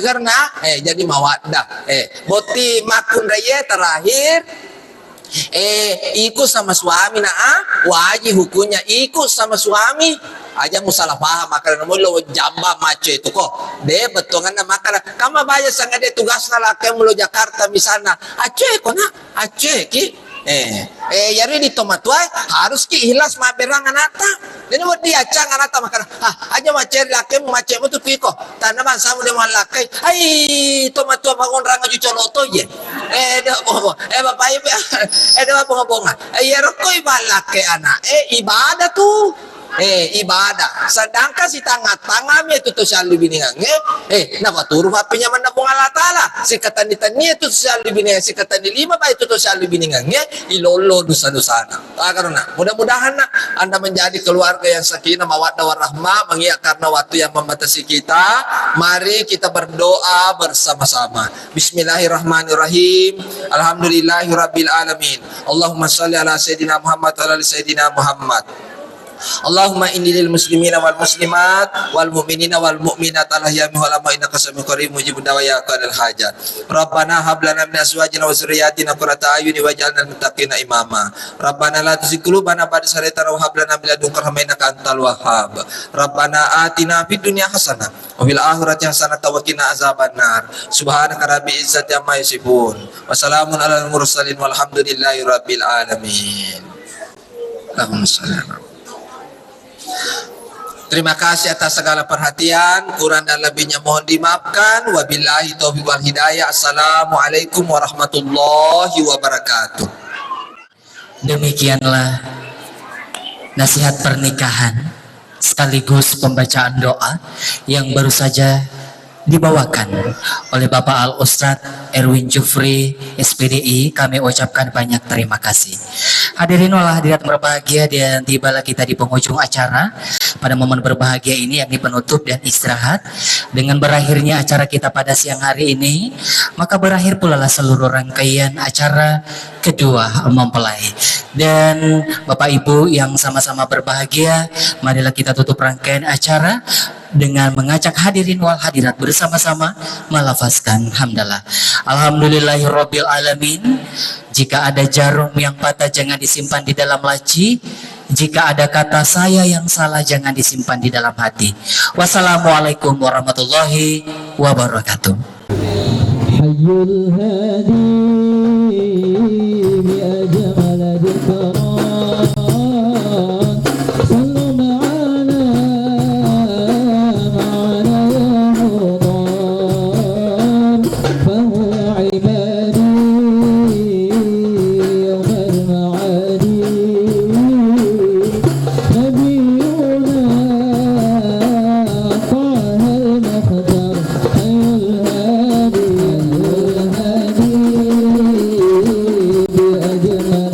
karena jadi mawaddah boti makun raya terakhir ikut sama suami wajib hukumnya ikut sama suami aja musalah paham makanan mulo jamba maco itu kok de betongan na makana kama bayar sangat de tugas na laki mulo Jakarta misalnya aceh ki yari di tomatwa harus ki hilas maberang anata dan buat dia cang anata makanan aja macet laki macet mu tuh kiko tanaman samu de malakai ai tomatwa bangun ranga jucoloto ye bapak ibu bapak ya rokoi balake anak ibadah tuh ibadah sedangkan si tangga itu tuh selalu biningan napa turu hapinya mana bung Allah Ta'ala si kata ditanya itu selalu biningan si kata di lima pak itu tuh selalu biningan ilolo dosa-dosa karena mudah-mudahan anda menjadi keluarga yang sakinah mawaddah warahmah mengiak karena waktu yang membatasi kita mari kita berdoa bersama-sama. Bismillahirrahmanirrahim. Alhamdulillahirabbil alamin. Allahumma shalli ala sayyidina Muhammad wa ala sayyidina Muhammad. Allahumma inni lil muslimina wal muslimat wal mu'minina wal mu'minat al-ahyami wal amwat innaka sami'un qarib mujibud da'wat qadal hajat. Rabbana hab lana min azwajina wa dzurriyyatina qurrata a'yuni waj'alna lil muttaqina imama. Rabbana la tuzigh qulubana ba'da idh hadaytana wa hab lana min ladunka rahmatan innaka antal wahhab. Rabbana atina fid dunya hasanah wa fil akhirati hasanah wa qina azabannar. Subhanaka rabbil izzati amma yasifun. Wassalamun alal mursalin walhamdulillahi rabbil alamin. Allahumma shalli ala Terima kasih atas segala perhatian, kurang dan lebihnya mohon dimaafkan. Wabillahi taufiq wal hidayah. Assalamualaikum warahmatullahi wabarakatuh. Demikianlah nasihat pernikahan sekaligus pembacaan doa yang baru saja dibawakan oleh Bapak Al-Ustadz Erwin Jufri SPDI. Kami ucapkan banyak terima kasih. Hadirin wal hadirat berbahagia, dan tibalah kita di penghujung acara pada momen berbahagia ini, yakni penutup dan istirahat. Dengan berakhirnya acara kita pada siang hari ini, maka berakhir pula seluruh rangkaian acara kedua mempelai. Dan Bapak Ibu yang sama-sama berbahagia, marilah kita tutup rangkaian acara dengan mengajak hadirin wal hadirat bersama-sama melafazkan hamdalah. Alhamdulillahirabbil alamin. Jika ada jarum yang patah jangan disimpan di dalam laci. Jika ada kata saya yang salah jangan disimpan di dalam hati. Wassalamualaikum warahmatullahi wabarakatuh. Hayyul hadi bi ajmal dzikra بأجمل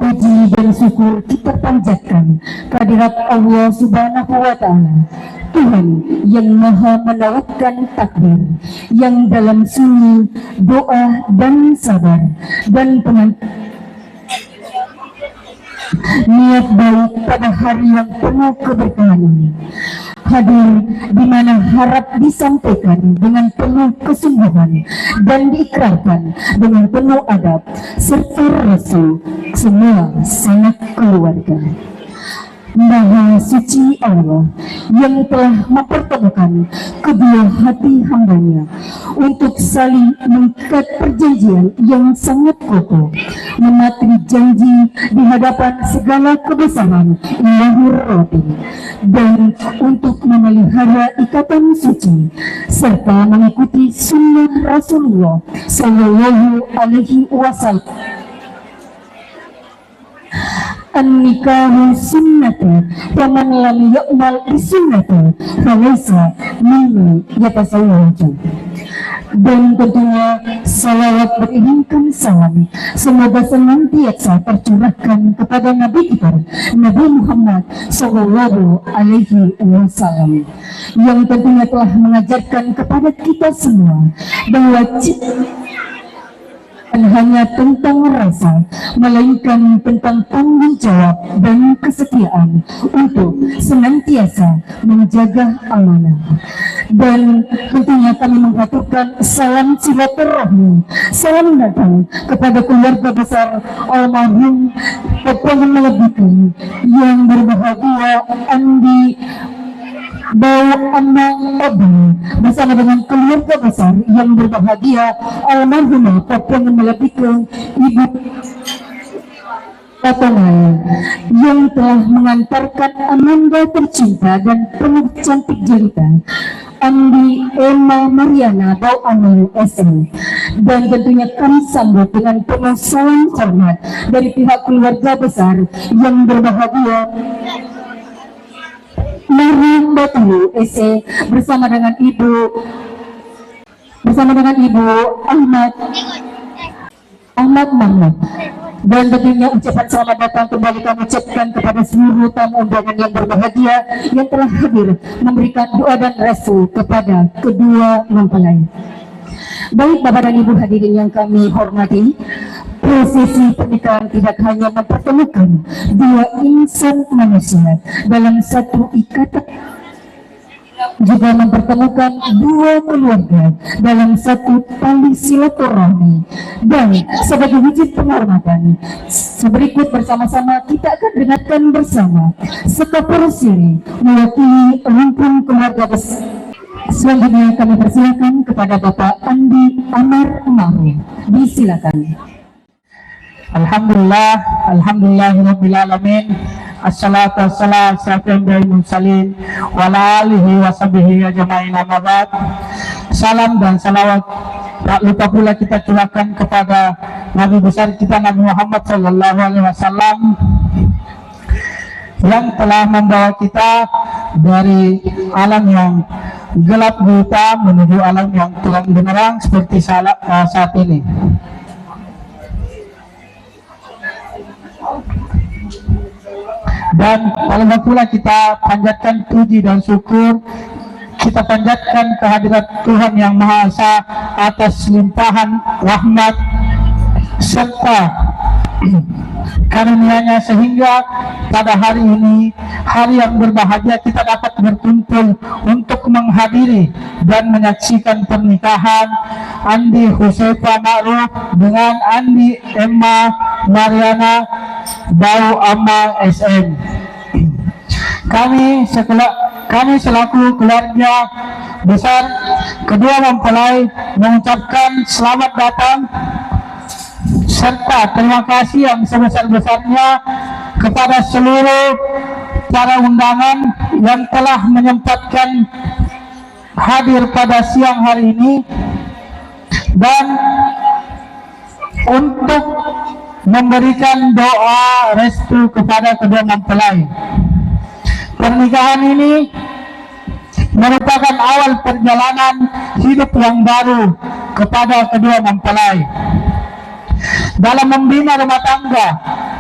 Puji dan syukur kita panjatkan kehadirat Allah Subhanahu wa Ta'ala, Tuhan yang Maha menautkan takdir, yang dalam sunyi doa dan sabar dan niat baik pada hari yang penuh keberkahan ini. Hadir di mana harap disampaikan dengan penuh kesungguhan dan diikrarkan dengan penuh adab serta restu semua sanak keluarga. Maha suci Allah yang telah mempertemukan kedua hati hambanya untuk saling mengikat perjanjian yang sangat kokoh, mematuhi janji di hadapan segala kebesaran Ilahur Rabbi, dan untuk memelihara ikatan suci serta mengikuti sunnah Rasulullah Sallallahu Alaihi Wasallam. An-nikahu sunnati wa man lam ya'mal bi sunnati falaysa minni yatasawwaju. Dan tentunya salawat beriringkan salam semoga senantiasa tercurahkan kepada Nabi kita Nabi Muhammad Sallallahu Alaihi Wasallam, yang tentunya telah mengajarkan kepada kita semua bahwa hanya tentang rasa, melainkan tentang tanggung jawab dan kesetiaan untuk senantiasa menjaga amanah. Dan tentunya kami mengaturkan salam silaturahmi, salam datang kepada keluarga besar almarhum Bapak Melebiti yang berbahagia Andi Bau Amang Obeng bersama dengan keluarga besar yang berbahagia almarhumah Popong Melebiti Ibu Patongai yang telah mengantarkan Amanda tercinta dan penuh cantik jelita Andi Emma Mariana Bau Amang SM. Dan tentunya kami sambut dengan penuh salam hormat dari pihak keluarga besar yang berbahagia Marim Batu SE bersama dengan Ibu Ahmad Mahmud. Dan tentunya ucapan selamat datang kembali kami ucapkan kepada seluruh tamu undangan yang berbahagia yang telah hadir memberikan doa dan restu kepada kedua mempelai. Baik Bapak dan Ibu hadirin yang kami hormati, prosesi pernikahan tidak hanya mempertemukan dua insan manusia dalam satu ikatan, juga mempertemukan dua keluarga dalam satu tali silaturahmi. Dan sebagai wujud penghormatan, berikut bersama-sama kita akan dengarkan bersama sekapur siri mewakili rumpun keluarga besar. Selanjutnya kami persilakan kepada Bapak Andi Amar Mahmud. Disilakan. Alhamdulillahirabbil alamin. Assalatu wassalamu ala mursalin wa ala alihi wa sahbihi ajmain, amma ba'd. Salam dan salawat tak lupa pula kita curahkan kepada Nabi besar kita Nabi Muhammad sallallahu alaihi wasallam yang telah membawa kita dari alam yang gelap gulita menuju alam yang terang benderang seperti saat ini. Dan paling pula kita panjatkan puji dan syukur, kita panjatkan kehadirat Tuhan Yang Maha Esa atas limpahan rahmat serta karunia-Nya sehingga pada hari ini, hari yang berbahagia, kita dapat berkumpul untuk menghadiri dan menyaksikan pernikahan Andi Husaifa Ma'ruf dengan Andi Emma Mariana Bau Amma SM. Kami selaku keluarga besar kedua mempelai mengucapkan selamat datang serta terima kasih yang sebesar-besarnya kepada seluruh para undangan yang telah menyempatkan hadir pada siang hari ini, dan untuk memberikan doa restu kepada kedua mempelai. Pernikahan ini merupakan awal perjalanan hidup yang baru kepada kedua mempelai. Dalam membina rumah tangga,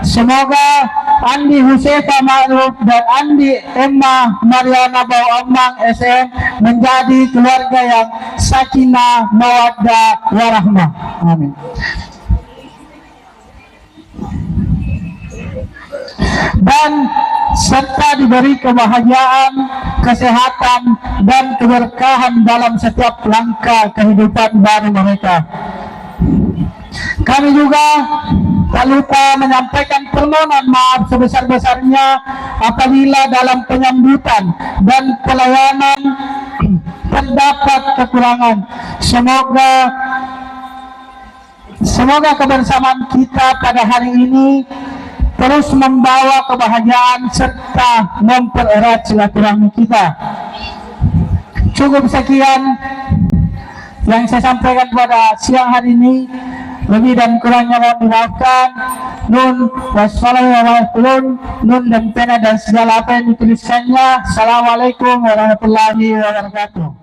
Semoga Andi Husefa Ma'ruf dan Andi Emma Mariana Bauamang SM menjadi keluarga yang sakinah, mawaddah, warahmah. Amin. Dan serta diberi kebahagiaan, kesehatan, dan keberkahan dalam setiap langkah kehidupan baru mereka. Kami juga tak lupa menyampaikan permohonan maaf sebesar-besarnya apabila dalam penyambutan dan pelayanan terdapat kekurangan. Semoga kebersamaan kita pada hari ini terus membawa kebahagiaan serta mempererat silaturahmi kita. Cukup sekian yang saya sampaikan pada siang hari ini. Lebih dan kurangnya mohon dimaafkan. Nun wassalamualaikum, nun dan pena dan segala apa yang dituliskannya. Assalamualaikum warahmatullahi wabarakatuh.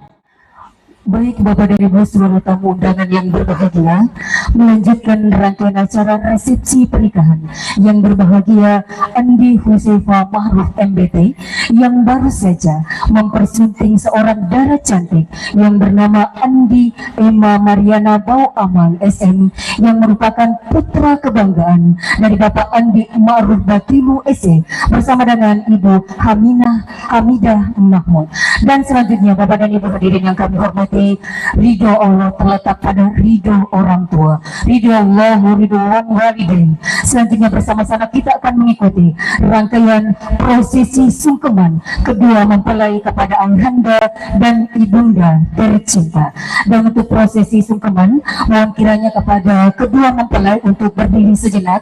Baik Bapak dan Ibu seluruh tamu undangan yang berbahagia, melanjutkan rangkaian acara resepsi pernikahan yang berbahagia Andi Husefa Ma'ruf MBT yang baru saja mempersunting seorang dara cantik yang bernama Andi Emma Mariana Bauamang SM yang merupakan putra kebanggaan dari Bapak Andi Ma'ruf Batilu SE bersama dengan Ibu Hamidah Mahmud. Dan selanjutnya Bapak dan Ibu hadirin yang kami hormati, ridho Allah terletak pada ridho orang tua. Ridho Allah, ridho walidain. Selanjutnya bersama-sama kita akan mengikuti rangkaian prosesi sungkeman kedua mempelai kepada ayahanda dan ibunda tercinta. Dan untuk prosesi sungkeman, mohon kiranya kepada kedua mempelai untuk berdiri sejenak.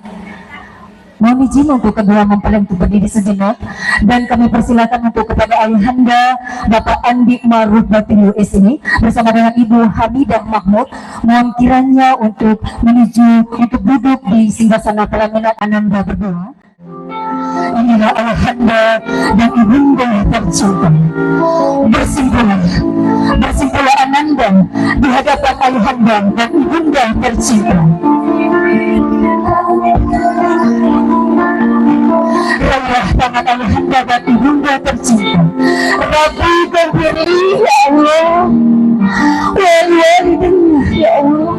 Mohon izin untuk kedua mempelai untuk berdiri sejenak, dan kami persilakan untuk kepada ayahanda Bapak Andi Ma'ruf Batilu SE bersama dengan Ibu Hamidah Mahmud, mohon kiranya untuk menuju untuk duduk di singgasana pelaminan ananda berdua. Inilah ayahanda dan ibunda tercinta bersimpulan ananda di hadapan ayahanda dan ibunda tercinta. Rayah tangan ayahanda dan ibunda tercinta. Rabbi gembiri ya Allah, wal-walidayya ya Allah,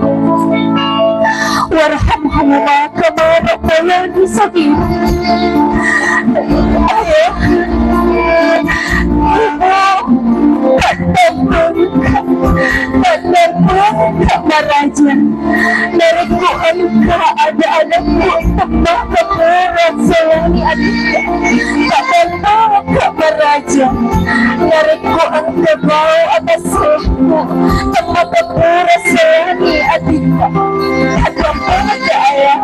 warhamhuma kama rabbayani saghira. Ayah, ibu, Kak Maraja, nariku engkau ada anakku tambah keberat sayangi adiknya. Kak Maraja, nariku engkau mau atas sehatmu tambah keberat sayangi adiknya. Ada pada ayah.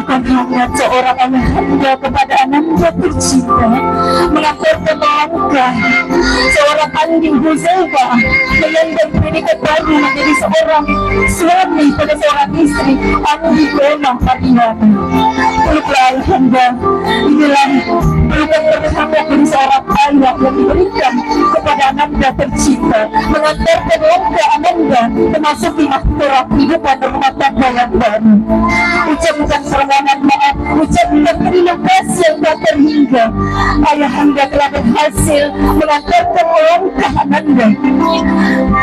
Bukan hanya seorang ayahanda kepada anaknya tercinta mengantarkan langkah seorang Andi Husefa menyandang predikat baru menjadi seorang suami pada seorang istri Andi Emma Mariana. Peluklah ayahanda, inilah pelukan pertama dari seorang ayah yang diberikan kepada ananda tercinta, mengantarkan langkah ananda memasuki mahkota kehidupan rumah tangga yang baru. Ucapkan permohonan maaf, ucapkan terima kasih yang tak terhingga. Ayahanda telah berhasil mengantarkan langkah ananda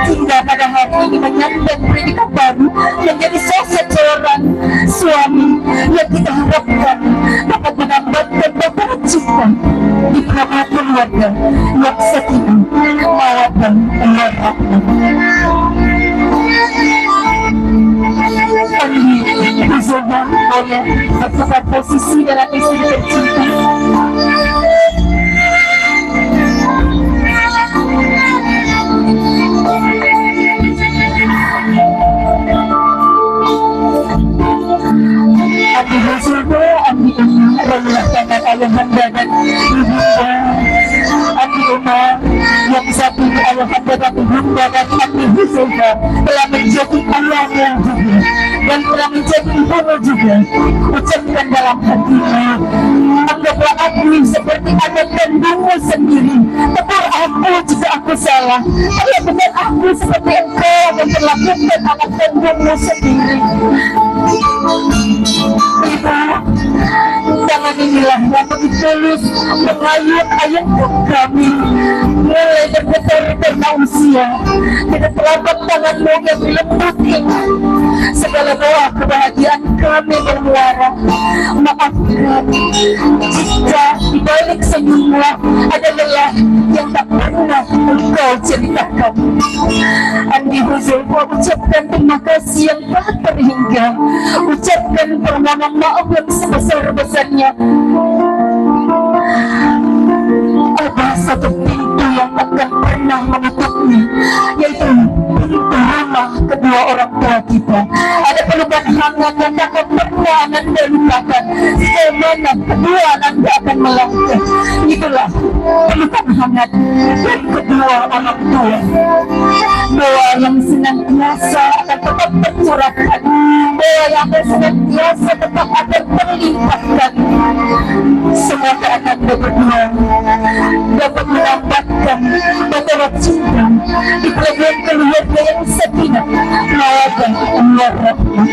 hingga pada hari ini menyandang predikat baru menjadi sosok seorang suami yang kita harapkan dapat menambahkan beberapa cinta di keluarga yang sakinah, mawaddah, warahmah. Andi Husefa oleh bertukar posisi dalam istri tercinta. Andi Husefa, Andi Emma, tangan ayahanda dan ibunda. Andi Emma yang satu di ayahanda dan ibunda, dan Andi Husefa telah menjadi ayahnya juga. yang telah menjadi ibumu juga. Ucapkan dalam hatimu, anggaplah aku seperti anak kandungmu sendiri. Tegur aku jika aku salah, tapi benar aku seperti engkau memperlakukan anak kandungmu sendiri. Ibu, tangan inilah yang begitu tulus mengayun-ayunkan kami, mulai bergetar karena usia. Dengan telapak tanganmu yang lembut ini, segala doa kebahagiaan kami bermuara. Maafkan jika dibalik senyummu ada lelah yang tak pernah engkau ceritakan. Andi Huzaifa ucapkan terima kasih yang tak terhingga, ucapkan permohonan maaf yang sebesar-besarnya. Ada satu pintu yang takkan pernah menutupnya, yaitu pintu rumah kedua orang tua kita. Ada pelukan hangat yang takkan pernah Ananda lupakan, sejauh mana kedua Ananda akan melangkah. Itulah pelukan hangat dari kedua orang tua. Doa yang senantiasa akan tetap tercurahkan, doa yang akan senantiasa tetap akan terlimpahkan. Semoga Ananda berdua dapat mendapatkan batara cinta di pelabuhan keluarga yang sakinah, mawaddah, warahmah.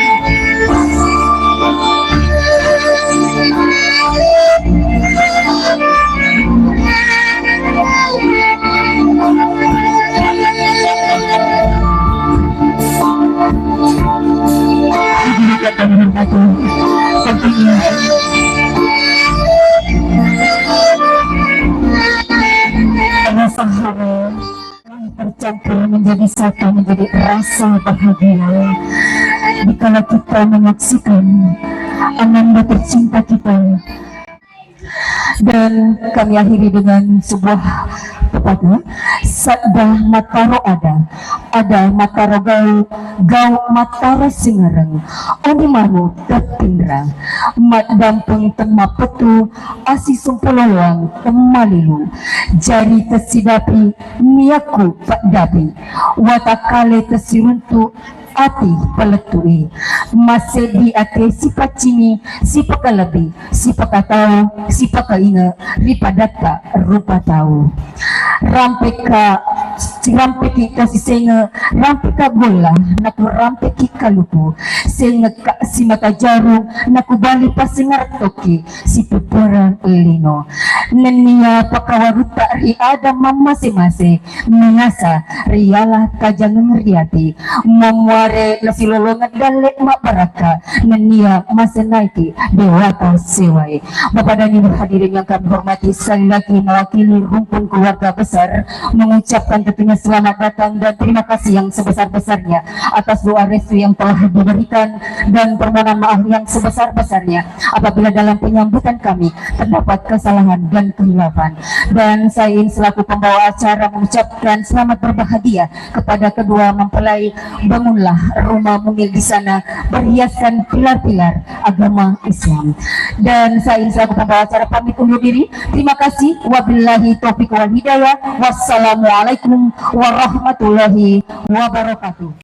Tercampur menjadi satu, menjadi rasa bahagia dikala kita menyaksikan Ananda tercinta kita. Dan kami akhiri dengan sebuah pepatah, sabda mataro ada mataro gau mataro singarang, oni manu terpindra, mat dampeng tema petu, asi sumpulawang temalilu, jari tesidapi, niaku pak dabi, watakale tesiruntu, ati peletui, masih di ate si pacini, si pakalabi, si pakatau, si pakainga, ripadata rupa tahu. Rampeka si senga, rampeka bola, naku rampeki kalupu, senga si mata jaru, naku bali pasingar toki, si pupura lino. Nenia pakawaruta ri ada mamase-mase, mengasa rialah kajangan riati, memuare nasi lolongan dalek mak baraka, nenia masenaiki dewata sewai. Bapak dan Ibu hadirin yang kami hormati, sekali lagi mewakili rumpun keluarga besar mengucapkan tentunya selamat datang dan terima kasih yang sebesar-besarnya atas doa restu yang telah diberikan dan permohonan maaf yang sebesar-besarnya apabila dalam penyambutan kami terdapat kesalahan dan kehilafan. Dan saya ingin selaku pembawa acara mengucapkan selamat berbahagia kepada kedua mempelai. Bangunlah rumah mungil di sana berhiaskan pilar-pilar agama Islam. Dan saya ingin selaku pembawa acara pamit undur diri. Terima kasih. Wabillahi taufiq wal hidayah. Wassalamualaikum warahmatullahi wabarakatuh.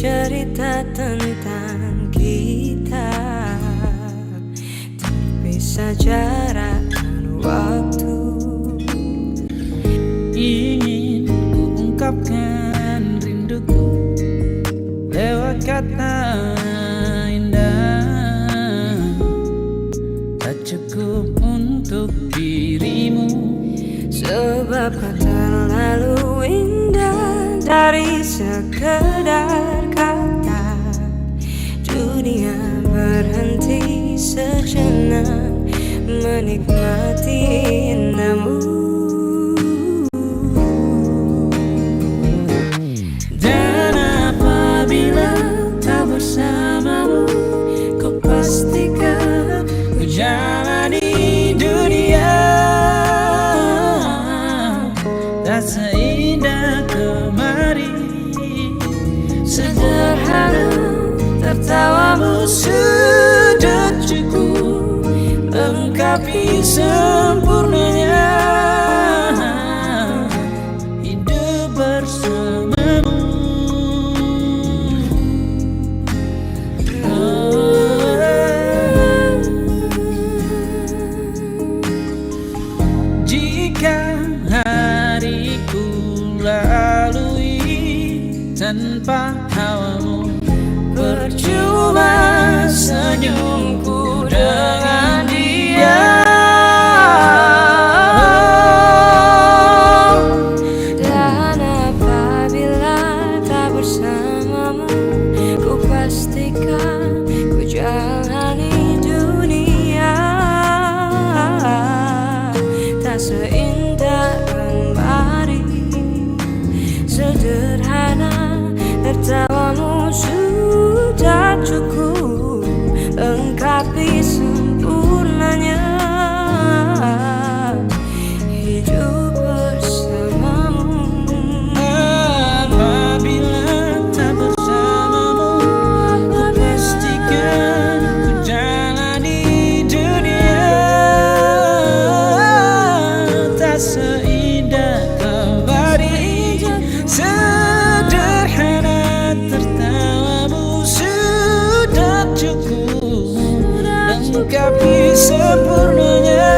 Cerita tentang kita, terpisah jarak dan waktu. Ingin ku ungkapkan rinduku lewat kata indah, tak cukup untuk dirimu, sebab kau terlalu indah dari sekedar dunia berhenti sejenak menikmati indahmu. Dan apabila tak bersamamu, kau pastikan ku jalani dunia tak seindah tertawamu sudah cukup lengkapi sempurnanya hidup bersamamu. Jika hariku lalui tanpa hawamu, percuma senyumku dengan dia. Dan apabila tak bersamamu, ku pastikan ku jalani dunia tak seindah kembali. Sederhana tertawamu sudah cukup lengkapi sempurnanya hidup bersamamu. Apabila tak bersamamu, ku pastikan ku jalani dunia tak seindah kembali. Sederhana tertawamu sudah cukup lengkapi sempurnanya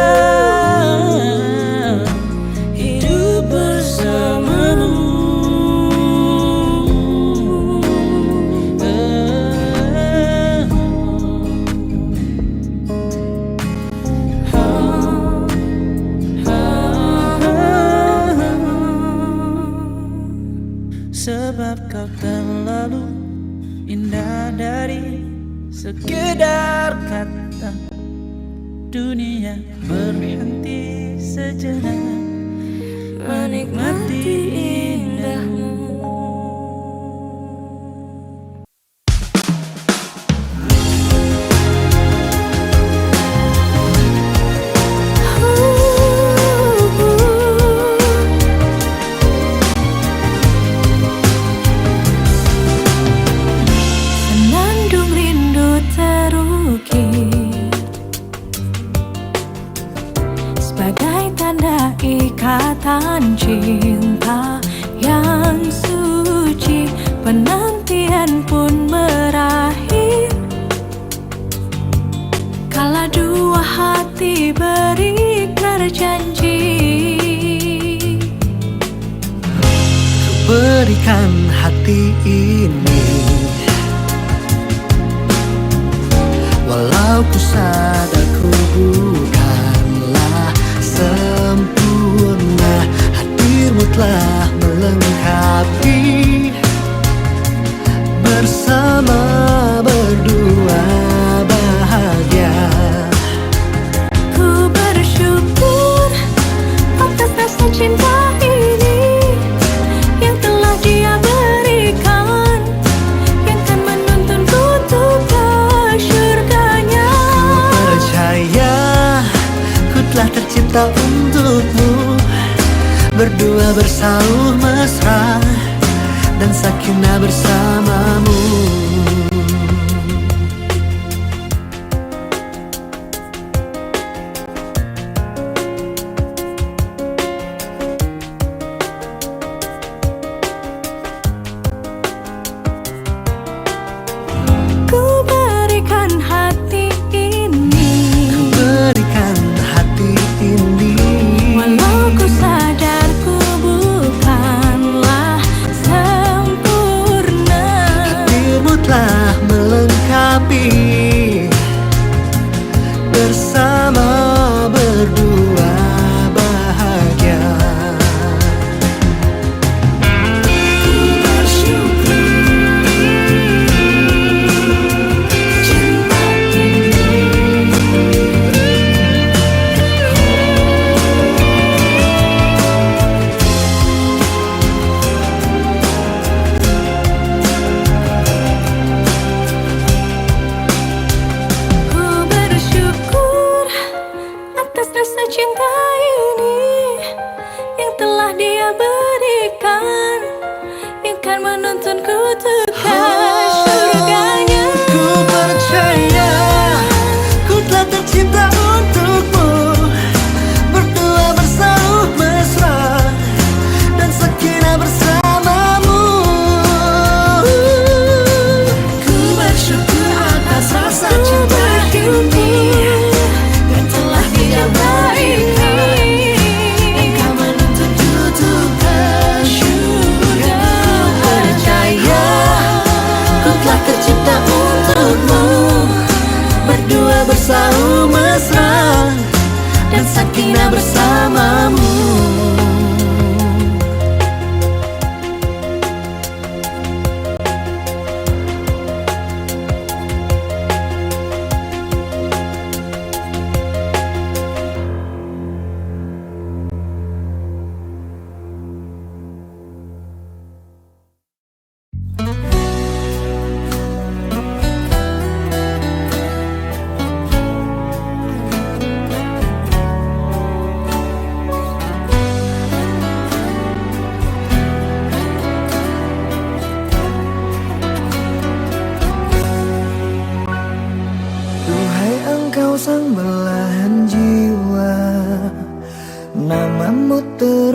hidup bersamamu. Sebab kau terlalu indah dari sekedar kata. Dunia berhenti sejenak menikmati indahmu. Senandung rindu terukir sebagai tanda ikatan cinta yang suci. Penantian pun berakhir kala dua hati berikrar janji. Berikan hati ini, walau ku sadar ku bukanlah sempurna. Hadirmu telah melengkapi, bersama berdua bahagia. Ku bersyukur atas rasa cinta ini yang telah Dia berikan, yang kan menuntunku untuk ke syurganya. Ku percaya ku telah tercipta untukmu, berdua bersauh mesra dan sakinah bersamamu. Ku berikan hati ini, Berikan hati ini, walau ku sadar ku bukanlah sempurna. hadirmu telah melengkapi, bersama berdua bahagia. Ku bersyukur atas rasa cinta ini yang telah Dia berikan, yang kan menuntunku untuk ke syurganya. Ku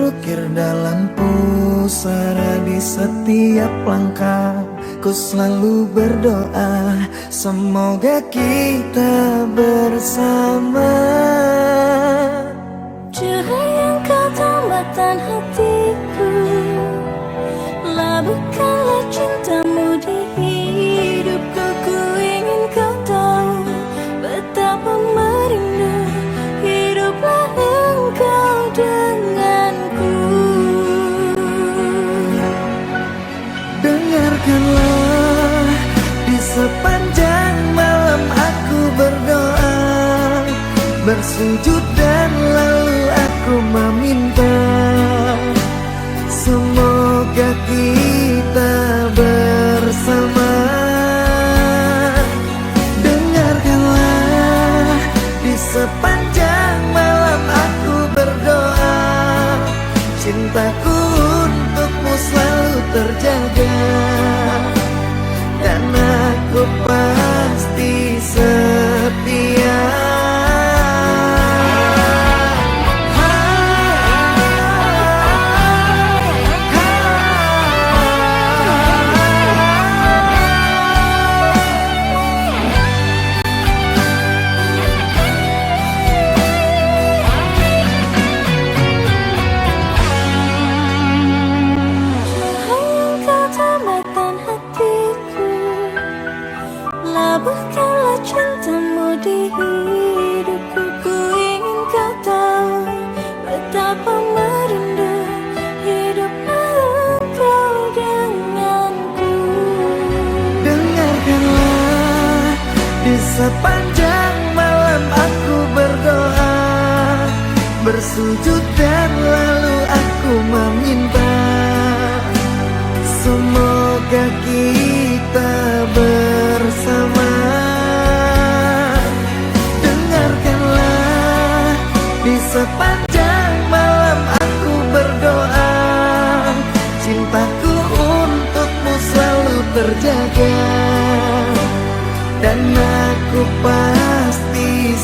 terukir dalam pusara di setiap langkah. Ku selalu berdoa semoga kita bersama. Cahaya engkau tambatan hatiku, labuhkanlah cintamu di hidupku. Ku ingin kau tahu betapa merindu hiduplah engkau denganku. Dengarkanlah, di sepanjang malam aku berdoa, bersujud dan lalu aku meminta, semoga kita bersama. Dengarkanlah, di sepanjang malam aku berdoa, cintaku untukmu selalu terjaga, dan aku pasti setia. Labuhkanlah cintamu di hidupku. Ku ingin kau tahu betapa merindu hiduplah engkau denganku. Dengarkanlah, di sepanjang malam aku berdoa, bersujud dan lalu aku meminta, semoga kita bersama. Dengarkanlah, di sepanjang malam aku berdoa, cintaku untukmu selalu terjaga, dan aku pasti